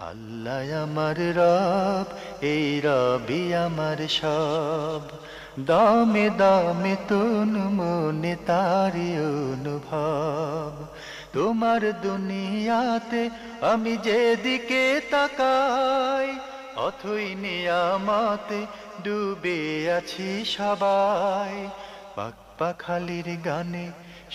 আল্লাহ আমার রব, এই রবি আমার সব। দামে দামে তুন মনে তারি অনুভব। তোমার দুনিয়াতে আমি যেদিকে তাকাই, অথই নিয়ামতে ডুবে আছি সবাই। পাক পাখালির গানে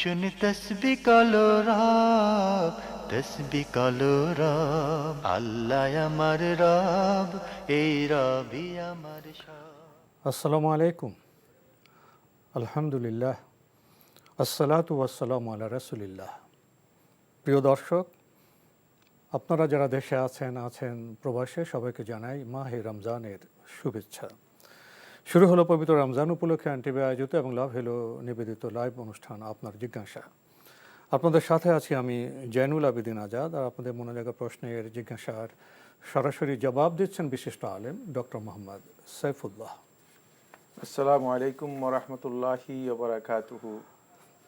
শুনি তসবি কলরব, তসবি কলরব। আল্লাহ আমার রব, এই রবি আমার সব। আসসালামু আলাইকুম। আলহামদুলিল্লাহ, আসসালাতু ওয়াসসালামু আলা রাসূলিল্লাহ। প্রিয় দর্শক, আপনারা যারা দেশে আছেন প্রবাসে, সবাইকে জানাই মাহে রমজানের শুভেচ্ছা। শুরু হলো পবিত্র রমজান উপলক্ষে এনটিভি আয়োজিত এবং লাভ হেলো নিবেদিত লাইভ অনুষ্ঠান আপনার জিজ্ঞাসা। আপনাদের সাথে আছি আমি জয়নুল আবেদিন আজাদ, আর আপনাদের মনে লাগা প্রশ্নের জিজ্ঞাসার সরাসরি জবাব দিচ্ছেন বিশিষ্ট আলেম ডক্টর মোহাম্মদ সাইফুল্লাহ। আসসালামু আলাইকুম ওয়া রাহমাতুল্লাহি ওয়া বারাকাতুহু।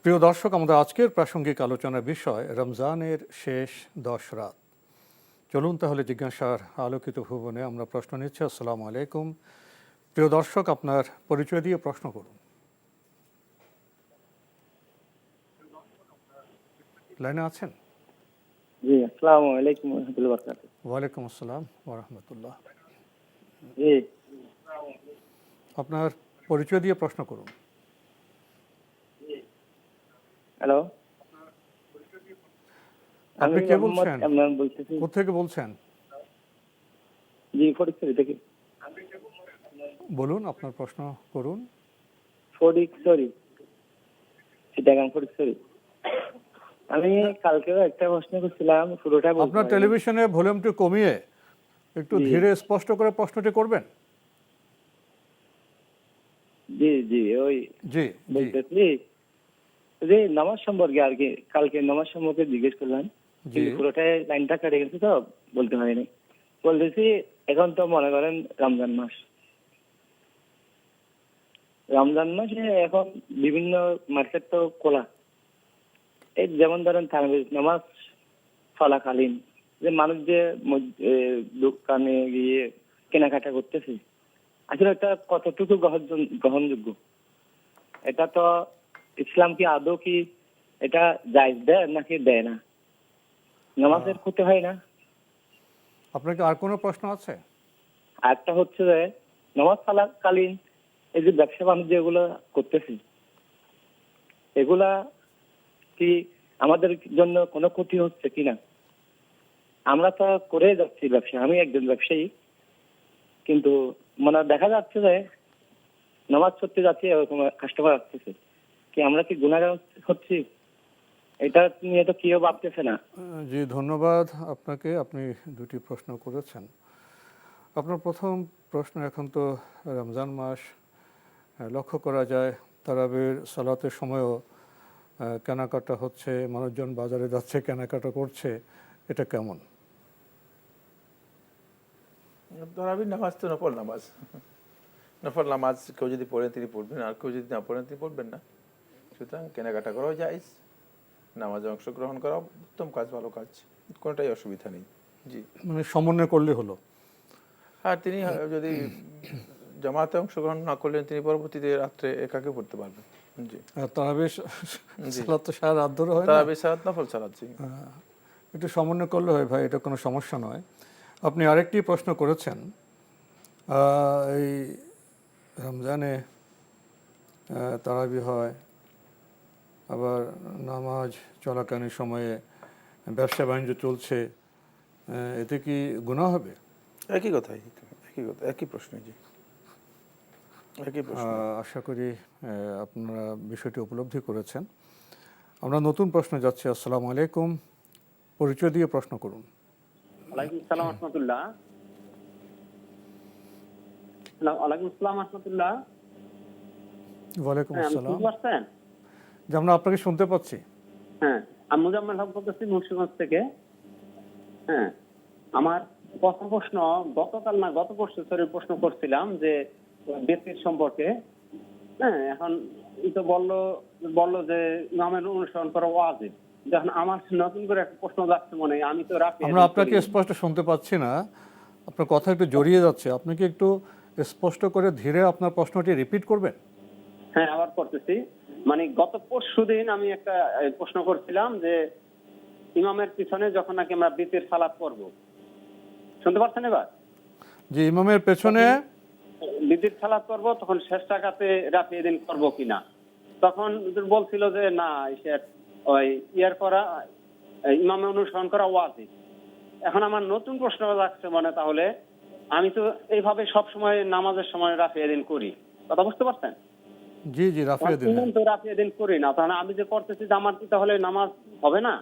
প্রিয় দর্শক, আমাদের আজকের প্রাসঙ্গিক আলোচনার বিষয় রমজানের শেষ 10 রাত। চলুন তাহলে জিজ্ঞাসার আলোকিত ভুবনে আমরা প্রশ্ন নিচ্ছি। আসসালামু আলাইকুম। প্রিয় দর্শক, আপনার পরিচয় দিয়ে প্রশ্ন করুন। লাইনে আছেন? জি, আসসালামু আলাইকুম ওয়া রাহমাতুল্লাহি ওয়া বারাকাতুহু। ওয়ালাইকুম আসসালাম ওয়া রাহমাতুল্লাহ। জি, আপনার পরিচয় দিয়ে প্রশ্ন করুন। হ্যালো। আপনি আমি কে মোহাম্মদ বলছেন? ইমরান বলতেছি। কোত্থেকে বলছেন? জি, ফটিকছড়ি থেকে। বলুন, আপনার প্রশ্ন করুন। ফটিকছড়ি, চিটাগাং ফটিকছড়ি। আমি কালকেও একটা প্রশ্ন করছিলাম, পুরোটা বলতে আপনার পারিনি। টেলিভিশনের ভলিউমটি কমিয়ে একটু জি। ধীরে স্পষ্ট করে প্রশ্নটি করবেন। জি জি, ওই জি জি বলতেছি যে নামাজ সম্পর্কে আর কি, কালকে নামাজ সম্পর্কে জিজ্ঞেস করলাম, জি কিন্তু পুরোটাই লাইনটা কেটে গেছে তো বলতে পারিনি। বলতেছি এখন তো মনে করেন রমজান মাস। রমজান মাসে এখন বিভিন্ন মার্কেট তো খোলা। এই যেমন ধরেন তারাবির নামাজ চলাকালীন যে মানুষ যে দোকানে গিয়ে কেনাকাটা করতেছে, আসলে এটা কতটুকু গ্রহণযোগ্য? এটা তো ইসলাম কি আদৌ কি এটা জায়েজ দেয় নাকি দেয় না? নামাজের ক্ষতি হয় না? আপনার কি আর কোনো প্রশ্ন আছে? আরেকটা হচ্ছে যে নামাজ চলাকালীন এই যে ব্যবসা বাণিজ্য এগুলো করতেছি, এগুলা কি আমাদের জন্য কোনো ক্ষতি হচ্ছে কিনা? আমরা তো করে যাচ্ছি ব্যবসা, আমি একজন ব্যবসায়ী, কিন্তু মানে দেখা যাচ্ছে যে নামাজ পড়তে যাচ্ছি এরকম কাস্টমার আসতেছে, কি আমরা কি গুনাহগার হচ্ছি? এটা নিয়ে তো কেউ ভাবতেছে না। জি, ধন্যবাদ আপনাকে। আপনি দুটি প্রশ্ন করেছেন। আপনার প্রথম প্রশ্ন, এখন তো রমজান মাস, লক্ষ্য করা যায় তারাবির সালাতের সময়ও কেনাকাটা হচ্ছে, মানুষজন বাজারে যাচ্ছে, কেনাকাটা করছে, এটা কেমন? তারাবির নামাজ তো নফল নামাজ। নফল নামাজ কেউ যদি পড়েন তিনি পড়বেন, আর কেউ যদি না পড়েন তিনি পড়বেন না। সুতরাং কেনাকাটা করাও জায়েজ, নামাজে অংশগ্রহণ করা উত্তম কাজ, ভালো কাজ, কোনোটাই অসুবিধা নেই। জি, মানে সমন্বয় করলে হলো। আর তিনি যদি জামাতে অংশগ্রহণ না করলেন তিনি পরবর্তীতে রাত্রে একাকে পড়তে পারবেন। জি, আর তারাবির জি। সালাত তো সারা রাত ধরে হয় না। তারাবির সালাত নফল সালাত। জি, একটু সমন্বয় করলে হয় ভাই, এটা কোনো সমস্যা নয়। আপনি আরেকটি প্রশ্ন করেছেন, এই রমজানে তারাবি হয়, আবার নামাজ চলাকালীন সময়ে ব্যবসা বাণিজ্য চলছে, এতে কি গুনাহ হবে? একই কথাই, একই কথা, একই প্রশ্ন। জি, একই প্রশ্ন। আশা করি আপনারা বিষয়টি উপলব্ধি করেছেন। আমরা নতুন প্রশ্ন যাচ্ছি। আসসালামু আলাইকুম। পরিচয় দিয়ে প্রশ্ন করুন। ওয়ালাইকুম আসসালাম রাহমাতুল্লাহ। ওয়ালাইকুম আসসালাম রাহমাতুল্লাহ। ওয়ালাইকুম হ্যাঁ, আপনি আসসালাম। শুনতে পাচ্ছেন? যে আমরা আপনাকে শুনতে পাচ্ছি। হ্যাঁ, আমি মুজাম্মেল হক বলতেছি মুন্সিগঞ্জ থেকে। হ্যাঁ, আমার প্রথম প্রশ্ন, গতকাল না গত পরশু প্রশ্ন করছিলাম যে ব্যক্তির সম্পর্কে। হ্যাঁ, এখন ই তো বললো যে ইমামের অনুসরণ করা ওয়াজিব। যখন আমার নতুন করে একটা প্রশ্ন যাচ্ছে মনে হয়, আমি তো রাফি আমরা আপনাকে স্পষ্ট শুনতে পাচ্ছি না, আপনার কথা একটু জড়িয়ে যাচ্ছে। আপনি কি একটু স্পষ্ট করে ধীরে আপনার প্রশ্নটি রিপিট করবেন? হ্যাঁ, আবার করতেছি। মানে গত পরশুদিন আমি একটা প্রশ্ন করছিলাম যে ইমামের পিছনে যখন নাকি আমরা বিতির সালাত করব, শুনতে পাচ্ছেন এবার? যে ইমামের পেছনে বিতির সালাত করব, তখন শেষ রাকাতে রাফিয়ে দিন করব কিনা। তখন বলছিল যে না, ওই ইয়ার করা, ইমামে অনুসরণ করা ওয়াজিব। এখন আমার নতুন প্রশ্ন লাগছে, মানে তাহলে আমি তো এইভাবে সব সময় নামাজের সময় রাফিয়ে দিন করি, কথা বুঝতে পারছেন? জি জি রাফিয়ে দিন। ইমাম তো রাফিয়ে দিন করি না, তাহলে আমি যে করতেছি যে আমার কি তাহলে নামাজ হবে না?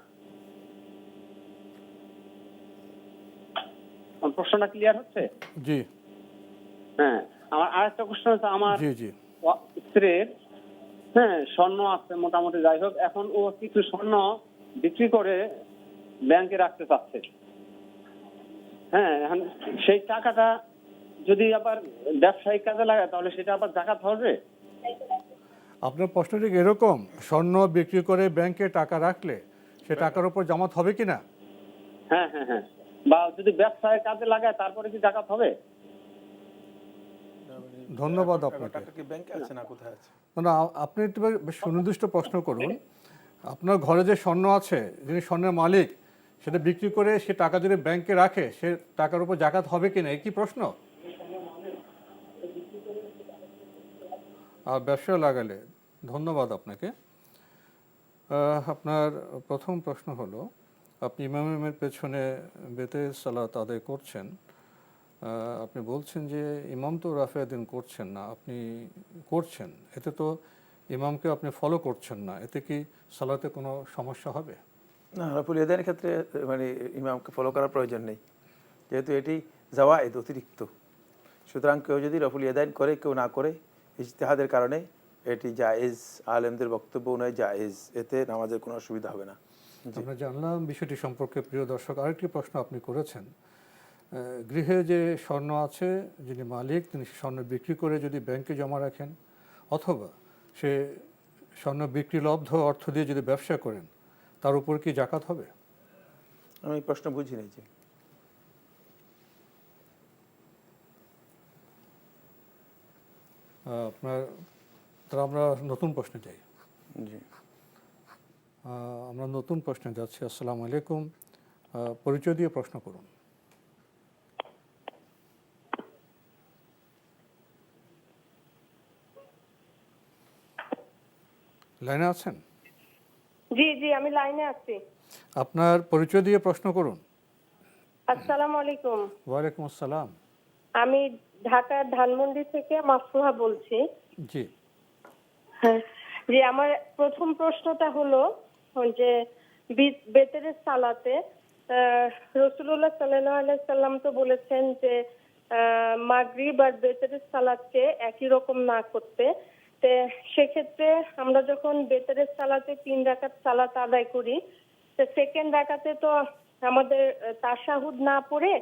আমার প্রশ্নটা ক্লিয়ার হচ্ছে? জি হ্যাঁ, আমার আরেকটা প্রশ্ন হচ্ছে, আমার জি জি স্ত্রীর স্বর্ণ আছে মোটামুটি, যাই হোক, এখন ও কিছু স্বর্ণ বিক্রি করে ব্যাংকে রাখতে চাচ্ছে। হ্যাঁ, এখন সেই টাকাটা যদি আবার ব্যবসায়িক কাজে লাগায়, তাহলে সেটা আবার জাকাত হবে? আপনার প্রশ্নটি এরকম, স্বর্ণ বিক্রি করে ব্যাংকে টাকা রাখলে সে টাকার উপর জামাত হবে কিনা? হ্যাঁ হ্যাঁ হ্যাঁ, বা যদি ব্যবসায় কাজে লাগায় তারপরে কি জাকাত হবে? ধন্যবাদ আপনাকে। টাকা কি ব্যাংকে আছে না কোথায় আছে? না, আপনি একটু বেশ সুনির্দিষ্ট প্রশ্ন করুন। আপনার ঘরে যে স্বর্ণ আছে, যিনি স্বর্ণের মালিক, সেটা বিক্রি করে সে টাকা যদি ব্যাংকে রাখে, সে টাকার উপর জাকাত হবে কিনা, এই কি প্রশ্ন? আর ব্যবসা লাগালে। ধন্যবাদ আপনাকে। আপনার প্রথম প্রশ্ন হলো, আপনি ইমামের পেছনে বেতে সালাত আদায় করছেন, আপনি বলছেন যে ইমাম তো রাফিয়া দিন করছেন না, আপনি করছেন, এতে তো ইমামকে আপনি ফলো করছেন না, এতে কি সালাতে কোনো সমস্যা হবে? না, রফুল ইয়াদাইনের ক্ষেত্রে মানে ইমামকে ফলো করার প্রয়োজন নেই, যেহেতু এটি জাওয়ায়েদ, অতিরিক্ত। সুতরাং কেউ যদি রফুল ইয়াদাইন করে, কেউ না করে, ইজতিহাদের কারণে এটি জায়েজ, আলেমদের বক্তব্য অনুযায়ী জায়েজ, এতে নামাজের কোনো অসুবিধা হবে না। আমরা জানলাম বিষয়টি সম্পর্কে। প্রিয় দর্শক, আরেকটি প্রশ্ন আপনি করেছেন, গৃহে যে স্বর্ণ আছে, যিনি মালিক তিনি স্বর্ণ বিক্রি করে যদি ব্যাংকে জমা রাখেন, অথবা সে স্বর্ণ বিক্রি লব্ধ অর্থ দিয়ে যদি ব্যবসা করেন, তার উপর কি জাকাত হবে? আমি প্রশ্ন বুঝি নাই যে। আপনার তাহলে আমরা নতুন প্রশ্নে যাই। জি, আমরা নতুন প্রশ্নে যাচ্ছি। আসসালামু আলাইকুম, পরিচয় দিয়ে প্রশ্ন করুন। লাইনে আছেন? জি জি, আমি লাইনে আছি। আপনার পরিচয় দিয়ে প্রশ্ন করুন। আসসালামু আলাইকুম। ওয়ালাইকুম আসসালাম। আমি ঢাকার ধানমন্ডি থেকে মাসফুহা বলছি। জি হ্যাঁ, যে আমার প্রথম প্রশ্নটা হলো যে বেতেরের সালাতে রাসূলুল্লাহ সাল্লাল্লাহু আলাইহি সাল্লাম তো বলেছেন যে মাগরিব আর বেতেরের সালাতকে একই রকম না করতে। তো সেক্ষেত্রে আমরা যখন বেতেরের সালাতে 3 রাকাত সালাত আদায় করি, তো সেকেন্ড রাকাতে তো আমাদের তাশাহুদ না পড়ে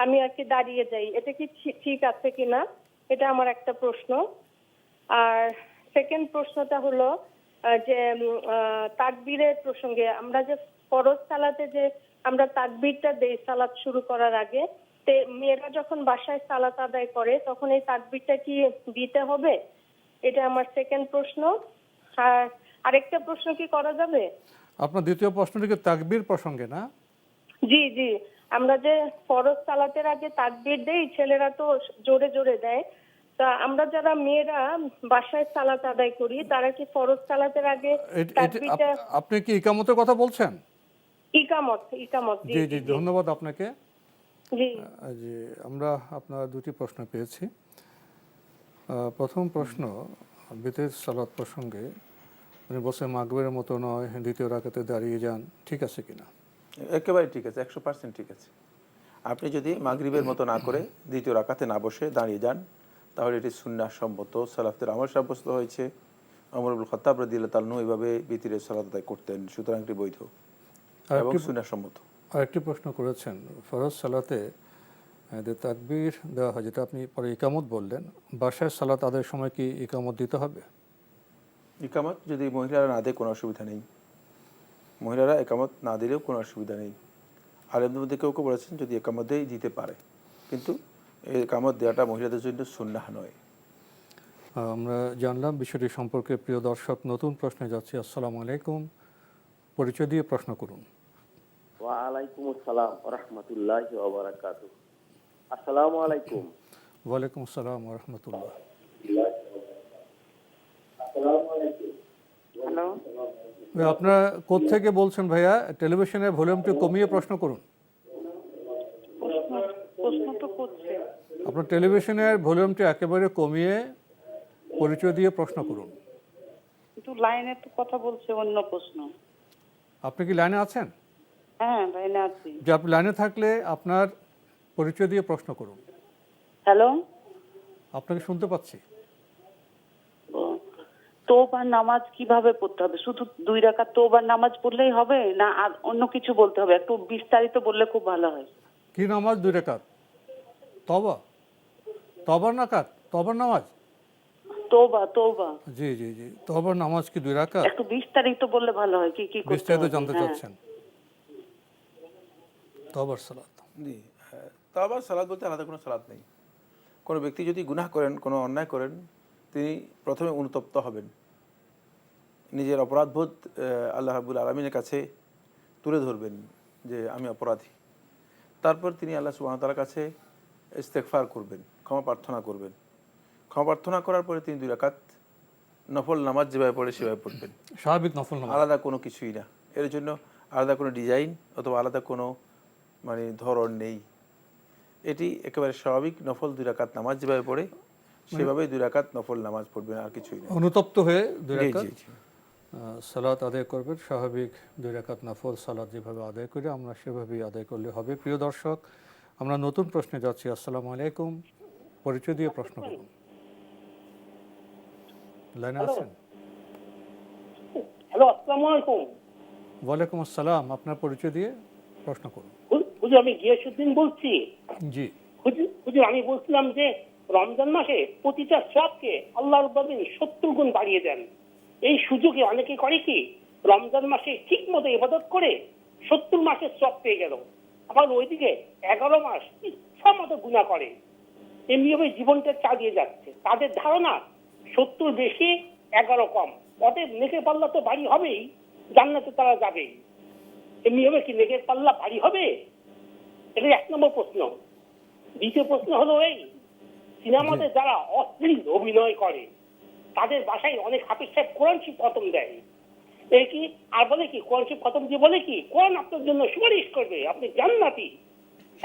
আমি আর কি দাঁড়িয়ে যাই, এটা কি ঠিক আছে কিনা, এটা আমার একটা প্রশ্ন। আর সেকেন্ড প্রশ্নটা হলো যে তাকবীরের প্রসঙ্গে, আমরা যে ফরজ সালাতে যে আমরা তাকবীরটা দেই সালাত শুরু করার আগে, তে মেয়েরা যখন বাসায় সালাত আদায় করে তখন এই তাকবীরটা কি দিতে হবে, এটা আমার সেকেন্ড প্রশ্ন। আর আরেকটা প্রশ্ন কি করা যাবে? আপনার দ্বিতীয় প্রশ্নটিকে তাকবীর প্রসঙ্গে না? জি জি, আমরা যে ফরজ সালাতের আগে তাকবীর দেই, ছেলেরা তো জোরে জোরে দেয়, তা আমরা যারা মেয়েরা বাসায় সালাত আদায় করি তারা কি ফরজ সালাতের আগে তাকবীরটা? আপনি কি ইকামতের কথা বলছেন? ইকামত ইকামত। জি জি, ধন্যবাদ আপনাকে। জি জি, আমরা আপনার দুটি প্রশ্ন পেয়েছি। প্রথম প্রশ্ন বেতের সালাত প্রসঙ্গে, উনি বলছেন মাগরিবের মতো নয়, দ্বিতীয় রাকাতে দাঁড়িয়ে যান, ঠিক আছে কিনা? একেবারে ঠিক আছে, 100% ঠিক আছে। আপনি যদি মাগরিবের মতো না করে দ্বিতীয় রাকাতে না বসে দাঁড়িয়ে যান, তাহলে এটি সুন্নাহ সম্মত, সালাফের আমল সাব্যস্ত হয়েছে। ওমর ইবনে খাত্তাব রাদিয়াল্লাহু তাআলা এইভাবে বিতিরের সালাত আদায় করতেন, সুতরাং এটি বৈধ এবং সুন্নাহ সম্মত। আরেকটি প্রশ্ন করেছেন, ফরজ সালাতে যে তাকবীর দেওয়া হয়, যেটা আপনি পরে ইকামত বললেন, বাসায় সালাত আদায়ের সময় কি ইকামত দিতে হবে? ইকামত যদি মহিলারা না দেয় কোনো অসুবিধা নেই। মহিলারা একামত না দিলেও কোনো অসুবিধা নেই। আলেমদের মধ্যে কেউ কেউ বলেছেন যদি একামত দেয় দিতে পারে, কিন্তু এই একামত দেওয়াটা মহিলাদের জন্য সুন্নাহ নয়। আমরা জানলাম বিষয়টি সম্পর্কে। প্রিয় দর্শক, নতুন প্রশ্নে যাচ্ছি। আসসালামু আলাইকুম, পরিচয় দিয়ে প্রশ্ন করুন। ওয়ালাইকুম আসসালাম ওয়া রাহমাতুল্লাহি ওয়া বারাকাতুহু। আসসালামু আলাইকুম। ওয়ালাইকুম আসসালাম ওয়া রাহমাতুল্লাহ। হ্যালো, আপনারা কোত্থেকে বলছেন ভাইয়া? টেলিভিশনের ভলিউমটি কমিয়ে প্রশ্ন করুন। প্রশ্ন তো করছে। আপনার টেলিভিশনের ভলিউমটি একেবারে কমিয়ে পরিচয় দিয়ে প্রশ্ন করুন। কিন্তু লাইনে তো কথা বলছে অন্য প্রশ্ন। আপনি কি লাইনে আছেন? হ্যাঁ, লাইনে আছি। যে আপনি লাইনে থাকলে আপনার পরিচয় দিয়ে প্রশ্ন করুন। হ্যালো, আপনাকে শুনতে পাচ্ছি। তোবার নামাজ কিভাবে পড়তে হবে? শুধু 2 রাকাত তোবার নামাজ পড়লেই হবে না আর অন্য কিছু বলতে হবে? একটু বিস্তারিত বললে খুব ভালো হয়। কি নামাজ? 2 রাকাত? তওবা? তওবার নাকাত? তওবার নামাজ? তোবা তোবা। জি জি জি, তওবার নামাজ কি 2 রাকাত? একটু বিস্তারিত বললে ভালো হয়। কি কি করতে বিস্তারিত হবে? জানতে হ্যাঁ। চাচ্ছেন? তওবার সালাত। জি, তাওবা সালাত বলতে আলাদা কোনো সালাত নেই। কোনো ব্যক্তি যদি গুনাহ করেন, কোনো অন্যায় করেন, তিনি প্রথমে অনুতপ্ত হবেন, নিজের অপরাধবোধ আল্লাহ রাব্বুল আলামিনের কাছে তুলে ধরবেন যে আমি অপরাধী। তারপর তিনি আল্লাহ সুবহানাহু ওয়া তাআলার কাছে ইস্তেগফার করবেন, ক্ষমা প্রার্থনা করবেন। ক্ষমা প্রার্থনা করার পরে তিনি 2 রাকাত নফল নামাজ যেভাবে পড়ে সেভাবে পড়বেন, স্বাভাবিক নফল নামাজ। আলাদা কোনো কিছুই না। এর জন্য আলাদা কোনো ডিজাইন অথবা আলাদা কোনো ধরন নেই। এটি একেবারে স্বাভাবিক নফল 2 রাকাত নামাজ যেভাবে পড়ে সেভাবেই 2 রাকাত নফল নামাজ পড়বেন, আর কিছুই না। অনুতপ্ত হয়ে 2 জি রাকাত জি জি। সালাত আদায় করবেন। স্বাভাবিক 2 রাকাত নফল সালাত যেভাবে আদায় করি আমরা সেভাবেই আদায় করলে হবে। প্রিয় দর্শক, আমরা নতুন প্রশ্নে যাচ্ছি। আসসালামু আলাইকুম, পরিচয় দিয়ে প্রশ্ন করুন। লাইনে আছেন? হ্যালো, আসসালামু আলাইকুম। ওয়ালাইকুম আসসালাম, আপনার পরিচয় দিয়ে প্রশ্ন করুন। হুজুর, আমি গিয়াসউদ্দিন বলছি। জি। হুজুর, আমি বলছিলাম যে রমজান মাসে প্রতিটা সবকে আল্লাহ রাব্বুল আলামিন 70 গুণ বাড়িয়ে দেন। এই সুযোগে অনেকে করে কি, রমজান মাসে ঠিক মতো ইবাদত করে 70 মাসের সব পেয়ে গেল, আবার ওইদিকে 11 মাস ইচ্ছা মতো গুনাহ করে। এমনিভাবে জীবনটা চালিয়ে যাচ্ছে। তাদের ধারণা 70 বেশি 11 কম, অতএব নেকের পাল্লা তো বাড়ি হবেই, জান্নাতে তারা যাবেই। এমনিভাবে কি নেকের পাল্লা বাড়ি হবে? এটা 1 নম্বর প্রশ্ন। দ্বিতীয় প্রশ্ন হলো এই, সিনেমাতে যারা অশ্লীল অভিনয় করে তাদের বাসায় অনেক হাফেজ সাহেব কোরআন শরীফ খতম দেয়। এই কি আর বলে কি, কোরআন শরীফ খতম দিয়ে বলে কি কোরআন আপনার জন্য সুপারিশ করবে, আপনি জান্নাতি।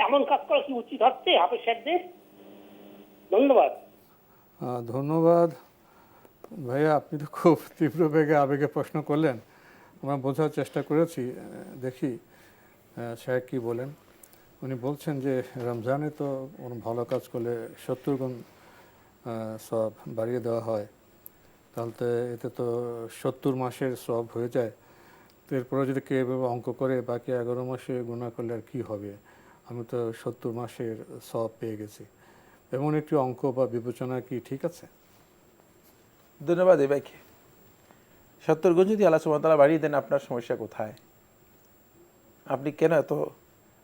এমন কাজ করা কি উচিত হচ্ছে হাফেজ সাহেবদের? ধন্যবাদ। ধন্যবাদ ভাইয়া, আপনি তো খুব তীব্র বেগে আবেগে প্রশ্ন করলেন। আমরা বোঝার চেষ্টা করেছি, দেখি সাহেব কি বলেন। উনি বলছেন যে রমজানে তো কোনো ভালো কাজ করলে 70 গুণ সব বাড়িয়ে দেওয়া হয়, তাহলে তো এতে তো 70 মাসের সব হয়ে যায়। তো এরপরে যদি কেউ এভাবে অঙ্ক করে বাকি 11 মাসে গুণা করলে আর কী হবে? আমি তো 70 মাসের সব পেয়ে গেছি। এমন একটি অঙ্ক বা বিবেচনা কি ঠিক আছে? ধন্যবাদ। এ ভাইকে 70 গুণ যদি আল্লাহ সুবহানাহু ওয়া তাআলা বাড়িয়ে দেন, আপনার সমস্যা কোথায়? আপনি কেন এত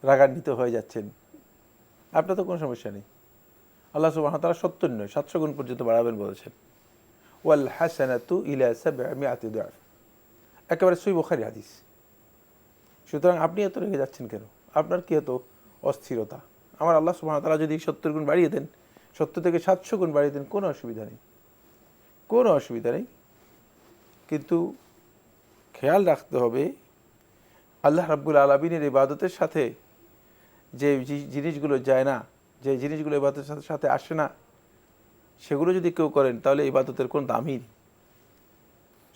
রাগান্বিত হয়ে যাচ্ছেন? আপনার তো কোনো সমস্যা নেই। আল্লাহ সুবহানাহু ওয়া তাআলা 70 নয় 700 গুণ পর্যন্ত বাড়াবেন বলেছেন। ওয়াল হাসানাতু ইলা 700 দুআফ, একেবারে সহিহ বুখারী হাদিস। সুতরাং আপনি এত রেগে যাচ্ছেন কেন? আপনার কি এত অস্থিরতা? আমার আল্লাহ সুবহানাহু ওয়া তাআলা যদি 70 গুণ বাড়িয়ে দেন, 70 থেকে 700 গুণ বাড়িয়ে দেন, কোনো অসুবিধা নেই, কোনো অসুবিধা নেই। কিন্তু খেয়াল রাখতে হবে আল্লাহ রাব্বুল আলামিনের ইবাদতের সাথে যে জিনিসগুলো যায় না, যে জিনিসগুলো ইবাদতের সাথে আসে না, সেগুলো যদি কেউ করেন তাহলে ইবাদতের কোনো দামই নেই।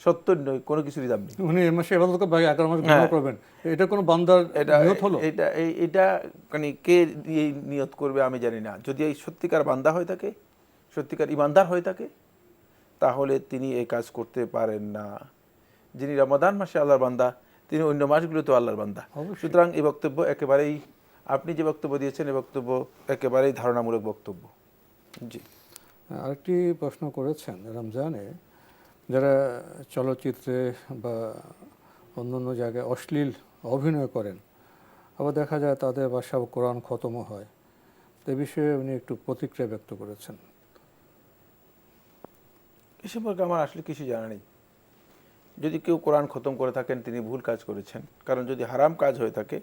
70 নয়, কোনো কিছুরই দাম নেই। উনি এই মাসে ইবাদত করে 11 মাস গুনাহ করবেন, এটা কোনো বান্দার নিয়ত হলো? এটা কে এই নিয়ত করবে আমি জানি না। যদি এই সত্যিকার বান্দা হয়ে থাকে, সত্যিকার ইমানদার হয়ে থাকে, তাহলে তিনি এই কাজ করতে পারেন না। যিনি রমাদান মাসে আল্লাহর বান্দা, তিনি অন্য মাসগুলোতেও আল্লাহর বান্দা। সুতরাং এই বক্তব্য একেবারেই, আপনি যে বক্তব্য দিয়েছেন এই বক্তব্য একেবারেই ধারণামূলক বক্তব্য। জি। আরেকটি প্রশ্ন করেছেন, রমজানে যারা চলচ্চিত্রে বা অন্য অন্য জায়গায় অশ্লীল অভিনয় করেন, আবার দেখা যায় তাদের বাসায় কোরআন খতমও হয়। তো এ বিষয়ে উনি একটু প্রতিক্রিয়া ব্যক্ত করেছেন। এ সম্পর্কে আমার আসলে কিছু জানা নেই। যদি কেউ কোরআন খতম করে থাকেন তিনি ভুল কাজ করেছেন, কারণ যদি হারাম কাজ হয়ে থাকে,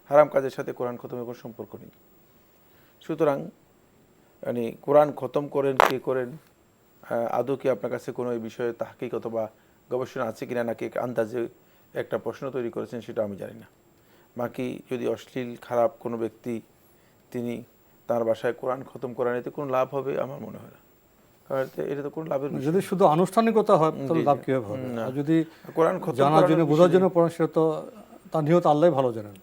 হারাম কাজের সাথে কোরআন খতমের কোনো সম্পর্ক নেই। সুতরাং মানে কোরআন খতম করেন কে করেন, আদৌ কি আপনার কাছে কোনো এই বিষয়ে তাহকিক অথবা গবেষণা আছে কিনা, নাকি আন্দাজে একটা প্রশ্ন তৈরি করেছেন সেটা আমি জানি না। বাকি যদি অশ্লীল খারাপ কোনো ব্যক্তি তিনি তার বাসায় কোরআন খতম করান, এতে কোনো লাভ হবে আমার মনে হয় না, কারণ এটা তো কোনো লাভের বিষয় যদি শুধু আনুষ্ঠানিকতা হয় তাহলে লাভ কিভাবে হবে? আর যদি কোরআন খতম জানার জন্য বোঝার জন্য পড়েন, সেটা তো তার নিয়ত আল্লাহ ভালো জানেন।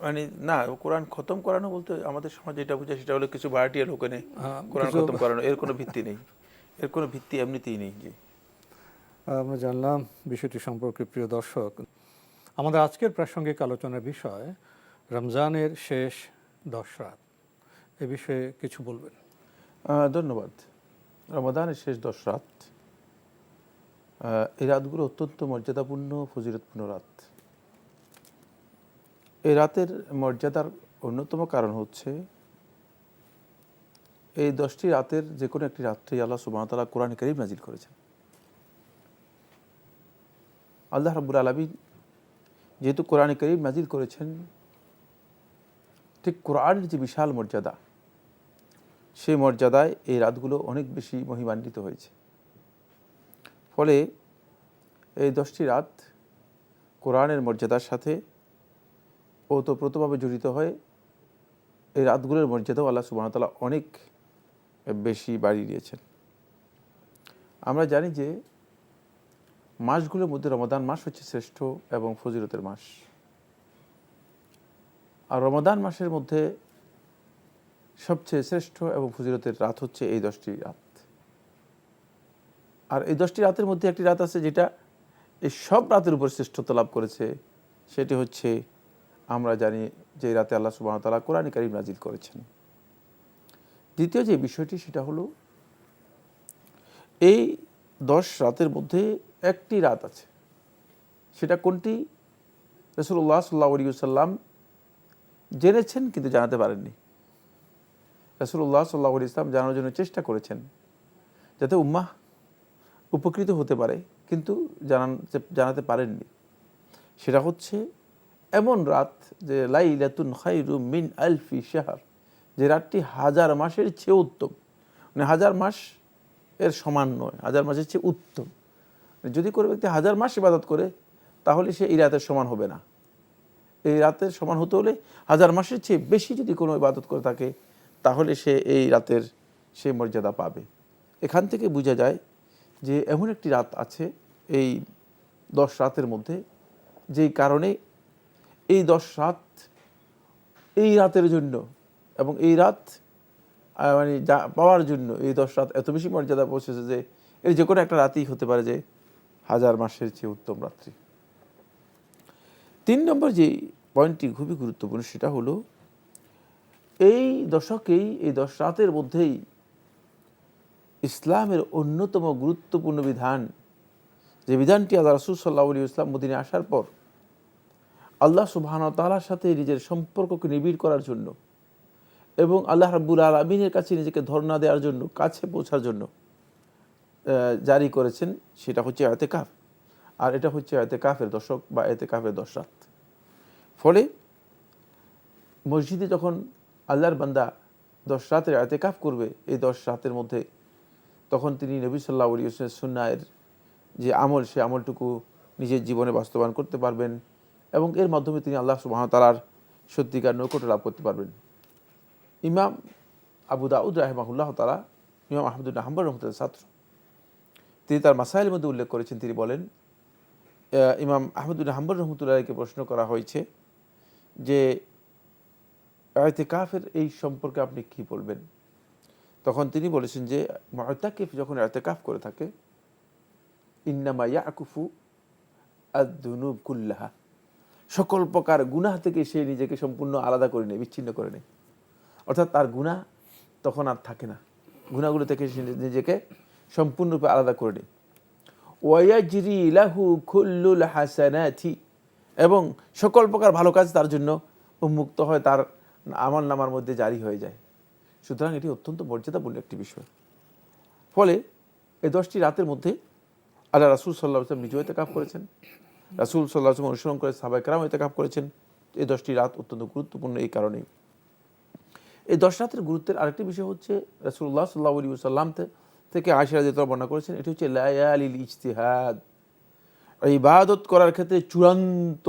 মানে না, কোরআন খতম করানো বলতে আমাদের সমাজে এটা বোঝায় সেটা হলো কিছু ভাড়াটিয়া লোকে নেই কোরআন খতম করানো, এর কোনো ভিত্তি নেই, এর কোনো ভিত্তি এমনিতেই নেই। জি, আমরা জানলাম বিষয়টি সম্পর্কে। প্রিয় দর্শক, আমাদের আজকের প্রাসঙ্গিক আলোচনার বিষয় রমজানের শেষ 10 রাত। এ বিষয়ে কিছু বলবেন? ধন্যবাদ। রমাদানের শেষ 10 রাত, এই রাতগুলো অত্যন্ত মর্যাদাপূর্ণ, ফজিলতপূর্ণ রাত। এই রাতের মর্যাদার অন্যতম কারণ হচ্ছে এই 10টি রাতের যে কোনো একটি রাত্রে আল্লাহ সুবহানাহু ওয়া তাআলা কোরআন কারীম নাজিল করেছেন। আল্লাহ রাব্বুল আলামিন যেহেতু কোরআন কারীম নাজিল করেছেন, ঠিক কোরআনের যে বিশাল মর্যাদা, সেই মর্যাদায় এই রাতগুলো অনেক বেশি মহিমান্বিত হয়েছে। ফলে এই 10টি রাত কোরআনের মর্যাদার সাথে ওতপ্রোতভাবে জড়িত হয়। এই রাতগুলোর মর্যাদাও আল্লাহ সুবহানাহু ওয়া তাআলা অনেক বেশি বাড়িয়ে দিয়েছেন। আমরা জানি যে মাসগুলোর মধ্যে রমাদান মাস হচ্ছে শ্রেষ্ঠ এবং ফজিলতের মাস। আর রমাদান মাসের মধ্যে সবচেয়ে শ্রেষ্ঠ এবং ফজিলতের রাত হচ্ছে এই 10টি রাত। আর এই 10টি রাতের মধ্যে একটি রাত আছে যেটা এই সব রাতের উপর শ্রেষ্ঠত্ব লাভ করেছে, সেটি হচ্ছে আমরা জানি যে রাতে আল্লাহ সুবহানাহু ওয়া তাআলা কোরআন কারীম নাজিল করেছেন। দ্বিতীয় যে বিষয়টি সেটা হলো এই 10 রাতের মধ্যে একটি রাত আছে, সেটা কোনটি? রাসূলুল্লাহ সাল্লাল্লাহু আলাইহি ওয়াসাল্লাম জেনেছেন কিন্তু জানাতে পারেননি। রাসূলুল্লাহ সাল্লাল্লাহু আলাইহি ওয়াসাল্লাম জানানোর জন্য চেষ্টা করেছেন যাতে উম্মাহ উপকৃত হতে পারে, কিন্তু জানাতে পারেননি। সেটা হচ্ছে এমন রাত যে লাইলাতুন খায়রুম মিন আলফি শাহর, যে রাতটি 1000 মাসের চেয়ে উত্তম। মানে 1000 মাস এর সমান নয়, 1000 মাসের চেয়ে উত্তম। যদি কোনো ব্যক্তি 1000 মাস ইবাদত করে তাহলে সে এই রাতের সমান হবে না। এই রাতের সমান হতে হলে 1000 মাসের চেয়ে বেশি যদি কোনো ইবাদত করে থাকে তাহলে সে এই রাতের সেই মর্যাদা পাবে। এখান থেকে বোঝা যায় যে এমন একটি রাত আছে এই 10 রাতের মধ্যে, যেই কারণে এই 10 রাত এই রাতের জন্য এবং এই রাত মানে যা পাওয়ার জন্য এই 10 রাত এত বেশি মর্যাদা পৌঁছেছে যে এর যে কোনো একটা রাতই হতে পারে যে 1000 মাসের চেয়ে উত্তম রাত্রি। 3 নম্বর যে পয়েন্টটি খুবই গুরুত্বপূর্ণ সেটা হলো এই দশকেই, এই 10 রাতের মধ্যেই ইসলামের অন্যতম গুরুত্বপূর্ণ বিধান, যে বিধানটি আল্লাহ রাসূল সাল্লাল্লাহু আলাইহি ওয়াসাল্লাম মদিনায় আসার পর আল্লাহ সুবহানাহু ওয়া তাআলার সাথে নিজের সম্পর্ককে নিবিড় করার জন্য এবং আল্লাহ রাব্বুল আলামিনের কাছে নিজেকে ধর্ণা দেওয়ার জন্য, কাছে পৌঁছার জন্য জারি করেছেন, সেটা হচ্ছে ইতিকাফ। আর এটা হচ্ছে ইতিকাফের দশক বা ইতিকাফের 10 রাত। ফলে মসজিদে যখন আল্লাহর বান্দা 10 রাতের ইতিকাফ করবে এই 10 রাতের মধ্যে, তখন তিনি নবী সাল্লাল্লাহু আলাইহি ওয়াসাল্লামের সুন্নাহের যে আমল, সে আমলটুকু নিজের জীবনে বাস্তবায়ন করতে পারবেন এবং এর মাধ্যমে তিনি আল্লাহ সুবহানাহু ওয়া তাআলার সত্যিকার নৈকট্য লাভ করতে পারবেন। ইমাম আবু দাউদ রাহিমাহুল্লাহ তাআলা, ইমাম আহমদ ইবনে হাম্বল রাহিমাহুল্লাহর ছাত্র, তিনি তার মাসাইলের মধ্যে উল্লেখ করেছেন, তিনি বলেন ইমাম আহমদ ইবনে হাম্বল রাহিমাহুল্লাহকে প্রশ্ন করা হয়েছে যে ইতিকাফের এই সম্পর্কে আপনি কি বলবেন? তখন তিনি বলেছেন যে মুতাকিফ যখন ইতিকাফ করে থাকে, ইন্নামা ইয়াকুফু আদ-দুনুব কুল্লাহা, সকল প্রকার গুনাহ থেকে সে নিজেকে সম্পূর্ণ আলাদা করে নেয়, বিচ্ছিন্ন করে নেয়। অর্থাৎ তার গুনাহ তখন আর থাকে না, গুনাহগুলো থেকে সে নিজেকে সম্পূর্ণরূপে আলাদা করে নেয়। ওয়ায়াজরি লাহু কুল্লুল হাসানাতি, এবং সকল প্রকার ভালো কাজ তার জন্য উন্মুক্ত হয়, তার আমল নামার মধ্যে জারি হয়ে যায়। সুতরাং এটি অত্যন্ত মর্যাদাপূর্ণ একটি বিষয়। ফলে এই 10টি রাতের মধ্যে আল্লাহ রাসূল সাল্লাল্লাহু আলাইহি ওয়াসাল্লাম নিজেও ইতিকাফ করেছেন, রাসূল সাল্লাল্লাহু আলাইহি ওয়াসাল্লাম অনুসরণ করে সাহাবায়ে কেরাম ইতিকাফ করেছেন। এই 10টি রাত অত্যন্ত গুরুত্বপূর্ণ এই কারণেই। এই 10 রাতের গুরুত্বের আরেকটি বিষয় হচ্ছে রাসূলুল্লাহ সাল্লাল্লাহু আলাইহি ওয়াসাল্লাম থেকে আয়েশা রাদিয়াল্লাহু তাআলা বর্ণনা করেছেন, এটি হচ্ছে লায়ালিল ইজতিহাদ, ইবাদত করার ক্ষেত্রে চূড়ান্ত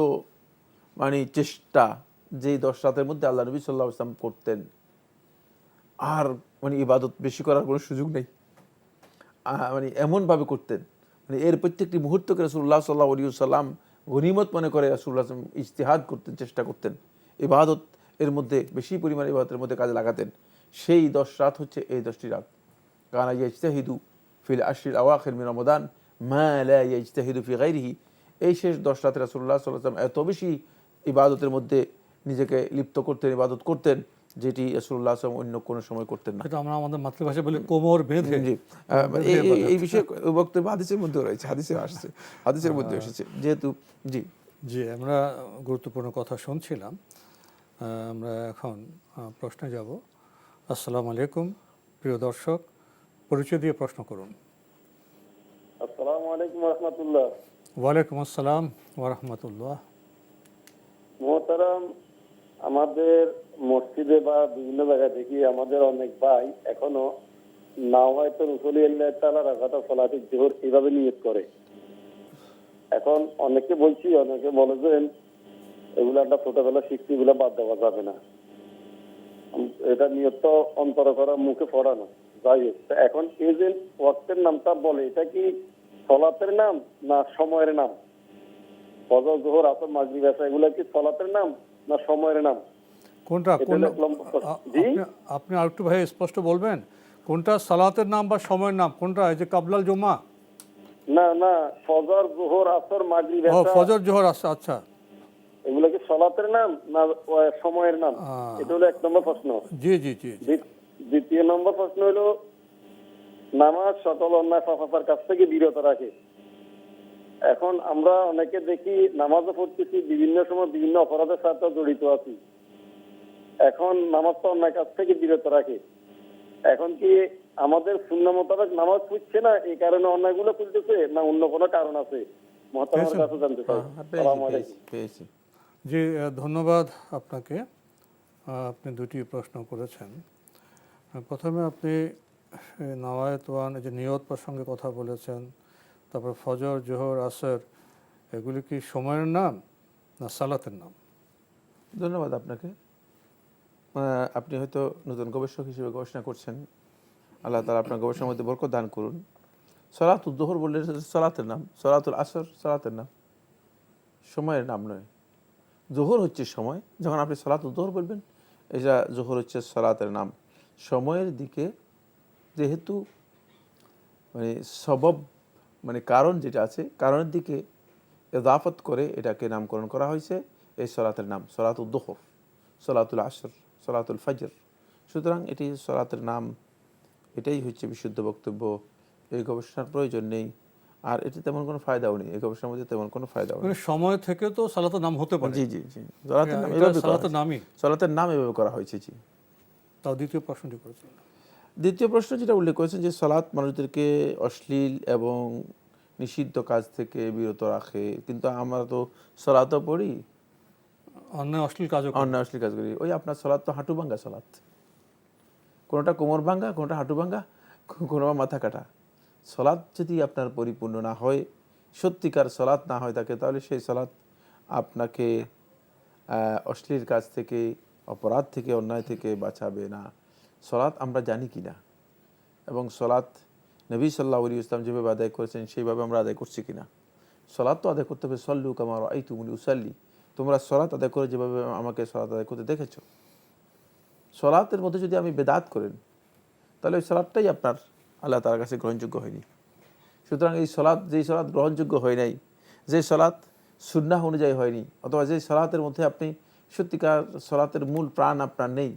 চেষ্টা, যেই 10 রাতের মধ্যে আল্লাহ নবী সাল্লাল্লাহু আলাইহি ওয়াসাল্লাম করতেন। আর ইবাদত বেশি করার কোনো সুযোগ নেই, এমনভাবে করতেন, এর প্রত্যেকটি মুহূর্তকে রাসূলুল্লাহ সাল্লাল্লাহু আলাইহি ওয়াসাল্লাম গনিমত মনে করে রাসূলুল্লাহ সাল্লাল্লাহু আলাইহি ওয়াসাল্লাম ইজতিহাদ করতেন, চেষ্টা করতেন, ইবাদত এর মধ্যে বেশি পরিমাণে ইবাদতের মধ্যে কাজে লাগাতেন। সেই 10 রাত হচ্ছে এই 10টি রাত। কানা ইয়াজতাহিদু ফিল আশরিল আওয়াখির মিন রমাদান মা লা ইয়াজতাহিদু ফি গায়রিহি। এই শেষ 10 রাতে রাসূলুল্লাহ সাল্লাল্লাহু আলাইহি ওয়াসাল্লাম এত বেশি ইবাদতের মধ্যে নিজেকে লিপ্ত করতেন, ইবাদত করতেন, যেটি রাসূলুল্লাহ সাল্লাল্লাহু আলাইহি ওয়াসাল্লাম অন্য কোনো সময় করতেন না। এটা আমরা আমাদের মাতৃভাষায় বলি কোমর বেঁধে। জি, এই বিষয়ে বক্তব্য হাদিসের মধ্যে রয়েছে, হাদিসে আসছে, হাদিসের মধ্যে এসেছে যেহেতু। জি জি, আমরা গুরুত্বপূর্ণ কথা শুনছিলাম। আমরা এখন প্রশ্নে যাব। আসসালামু আলাইকুম প্রিয় দর্শক, পরিচয় দিয়ে প্রশ্ন করুন। আসসালামু আলাইকুম ওয়া রাহমাতুল্লাহ। ওয়ালাইকুম আসসালাম ওয়া রাহমাতুল্লাহ। মুহতারাম, আমাদের মসজিদে বা বিভিন্ন জায়গায় দেখি আমাদের অনেক ভাই এখনো নাওয়াইতুল উসুলি আল্লাহ তাআলা রাকাতা সালাতুল জোহর এইভাবে নিয়ত করে। এখন অনেকে বলছি, অনেকে বলে যে এগুলো একটা ছোটবেলা শিখছি, এগুলো বাদ দেওয়া যাবে না, এটা নিয়ত তো অন্তর করা, মুখে পড়া না। যাই হোক, এখন এই যে ওয়াক্তের নামটা বলে, এটা কি সলাতের নাম না সময়ের নাম? ফজর, যোহর, আসর, মাগরিব, এশা এগুলো কি সলাতের নাম না সময়ের নাম? কোনটা আপনি আরেকটু ভাই স্পষ্ট বলবেন, কোনটা সালাতের নাম বা সময়ের নাম কোনটা? এই যে কাবলাল জুমা? না না, ফজর, যোহর, আসর, মাগরিব, এশা। ফজর, জোহর, আসর। আচ্ছা, এগুলো কি সলাতের নাম না সময়ের নাম? এটা হলো 1 নম্বর প্রশ্ন। জি জি জি। দ্বিতীয় নম্বর প্রশ্ন হলো, নামাজ সকল অন্যায় পাপাচার কাছ থেকে বিরত রাখে। এখন আমরা অনেকে দেখি নামাজও পড়তেছি, বিভিন্ন সময় বিভিন্ন অপরাধের সাথে জড়িত আছি। এখন নামাজ তো অন্যায় কাছ থেকে বিরত রাখে। এখন কি আমাদের সুন্নাহ মোতাবেক নামাজ পড়ছে না, এই কারণে অন্যায়গুলো করতেছে, না অন্য কোনো কারণ আছে? মহতারামের কাছে জানতে চাই। আসসালামু আলাইকুম। জি, ধন্যবাদ আপনাকে। আপনি দুটি প্রশ্ন করেছেন। প্রথমে আপনি নাওয়ায়েত ওয়ান, যে নিয়ত প্রসঙ্গে কথা বলেছেন, তারপর ফজর, জোহর, আসর এগুলি কি সময়ের নাম না সালাতের নাম? ধন্যবাদ আপনাকে। আপনি হয়তো নতুন গবেষক হিসেবে গবেষণা করছেন, আল্লাহ তাআলা আপনার গবেষণার মধ্যে বরকত দান করুন। সলাতুল যোহর বললে সলাতের নাম, সলাতুল আসর সলাতের নাম, সময়ের নাম নয়। যোহর হচ্ছে সময়, যখন আপনি সলাতুল যোহর বলবেন এটা যোহর হচ্ছে সলাতের নাম। সময়ের দিকে যেহেতু সবব কারণ যেটা আছে, কারণের দিকে ইদাফত করে এটাকে নামকরণ করা হয়েছে এই সলাতের নাম, সলাতুল যোহর, সলাতুল আসর, সলাতুল ফজর। সুতরাং এটি সলাতের নাম, এটাই হচ্ছে বিশুদ্ধ বক্তব্য। এই গবেষণার প্রয়োজন নেই, আর এটি তেমন কোনো ফায়দাও নেই, এই গবেষণার মধ্যে তেমন কোনো ফায়দাও নেই। সময় থেকে তো সালাতের নাম হতে পারে। জি জি জি, সলাতের নাম সলাতের নাম এভাবে করা হয়েছে। জি। তাও দ্বিতীয় প্রশ্নটি করেছেন। দ্বিতীয় প্রশ্ন যেটা উল্লেখ করেছেন যে সালাত মানুষদেরকে অশ্লীল এবং নিষিদ্ধ কাজ থেকে বিরত রাখে, কিন্তু আমরা তো সালাতও পড়ি, অন্যায় অশ্লীল কাজ করি। ওই আপনার সালাত তো হাঁটু ভাঙ্গা সালাত, কোনোটা কোমর ভাঙ্গা, কোনোটা হাঁটু ভাঙ্গা, কোনো মাথা কাটা। সালাত যদি আপনার পরিপূর্ণ না হয়, সত্যিকার সালাত না হয় থাকে, তাহলে সেই সালাত আপনাকে অশ্লীল কাজ থেকে, অপরাধ থেকে, অন্যায় থেকে বাঁচাবে না। সালাত আমরা জানি কি না, এবং সালাত নবী সাল্লাল্লাহু আলাইহি ওয়াসাল্লাম যেভাবে আদায় করেছেন সেইভাবে আমরা আদায় করছি কিনা। সালাত তো আদায় করতে হবে, সল্লু কামা রাআইতুমুনি উসাল্লি, তোমরা সালাত আদায় করে যেভাবে আমাকে সালাত আদায় করতে দেখেছো। সালাতের মধ্যে যদি আমি বেদাত করেন, তাহলে ওই সালাতটাই আপনার আল্লাহ তাআলার কাছে গ্রহণযোগ্য হয়নি। সুতরাং এই সালাত, যেই সালাত গ্রহণযোগ্য হয় নাই, যে সালাত সুন্নাহ অনুযায়ী হয়নি, অথবা যে সালাতের মধ্যে আপনি সত্যিকার সালাতের মূল প্রাণ আপনার নেই,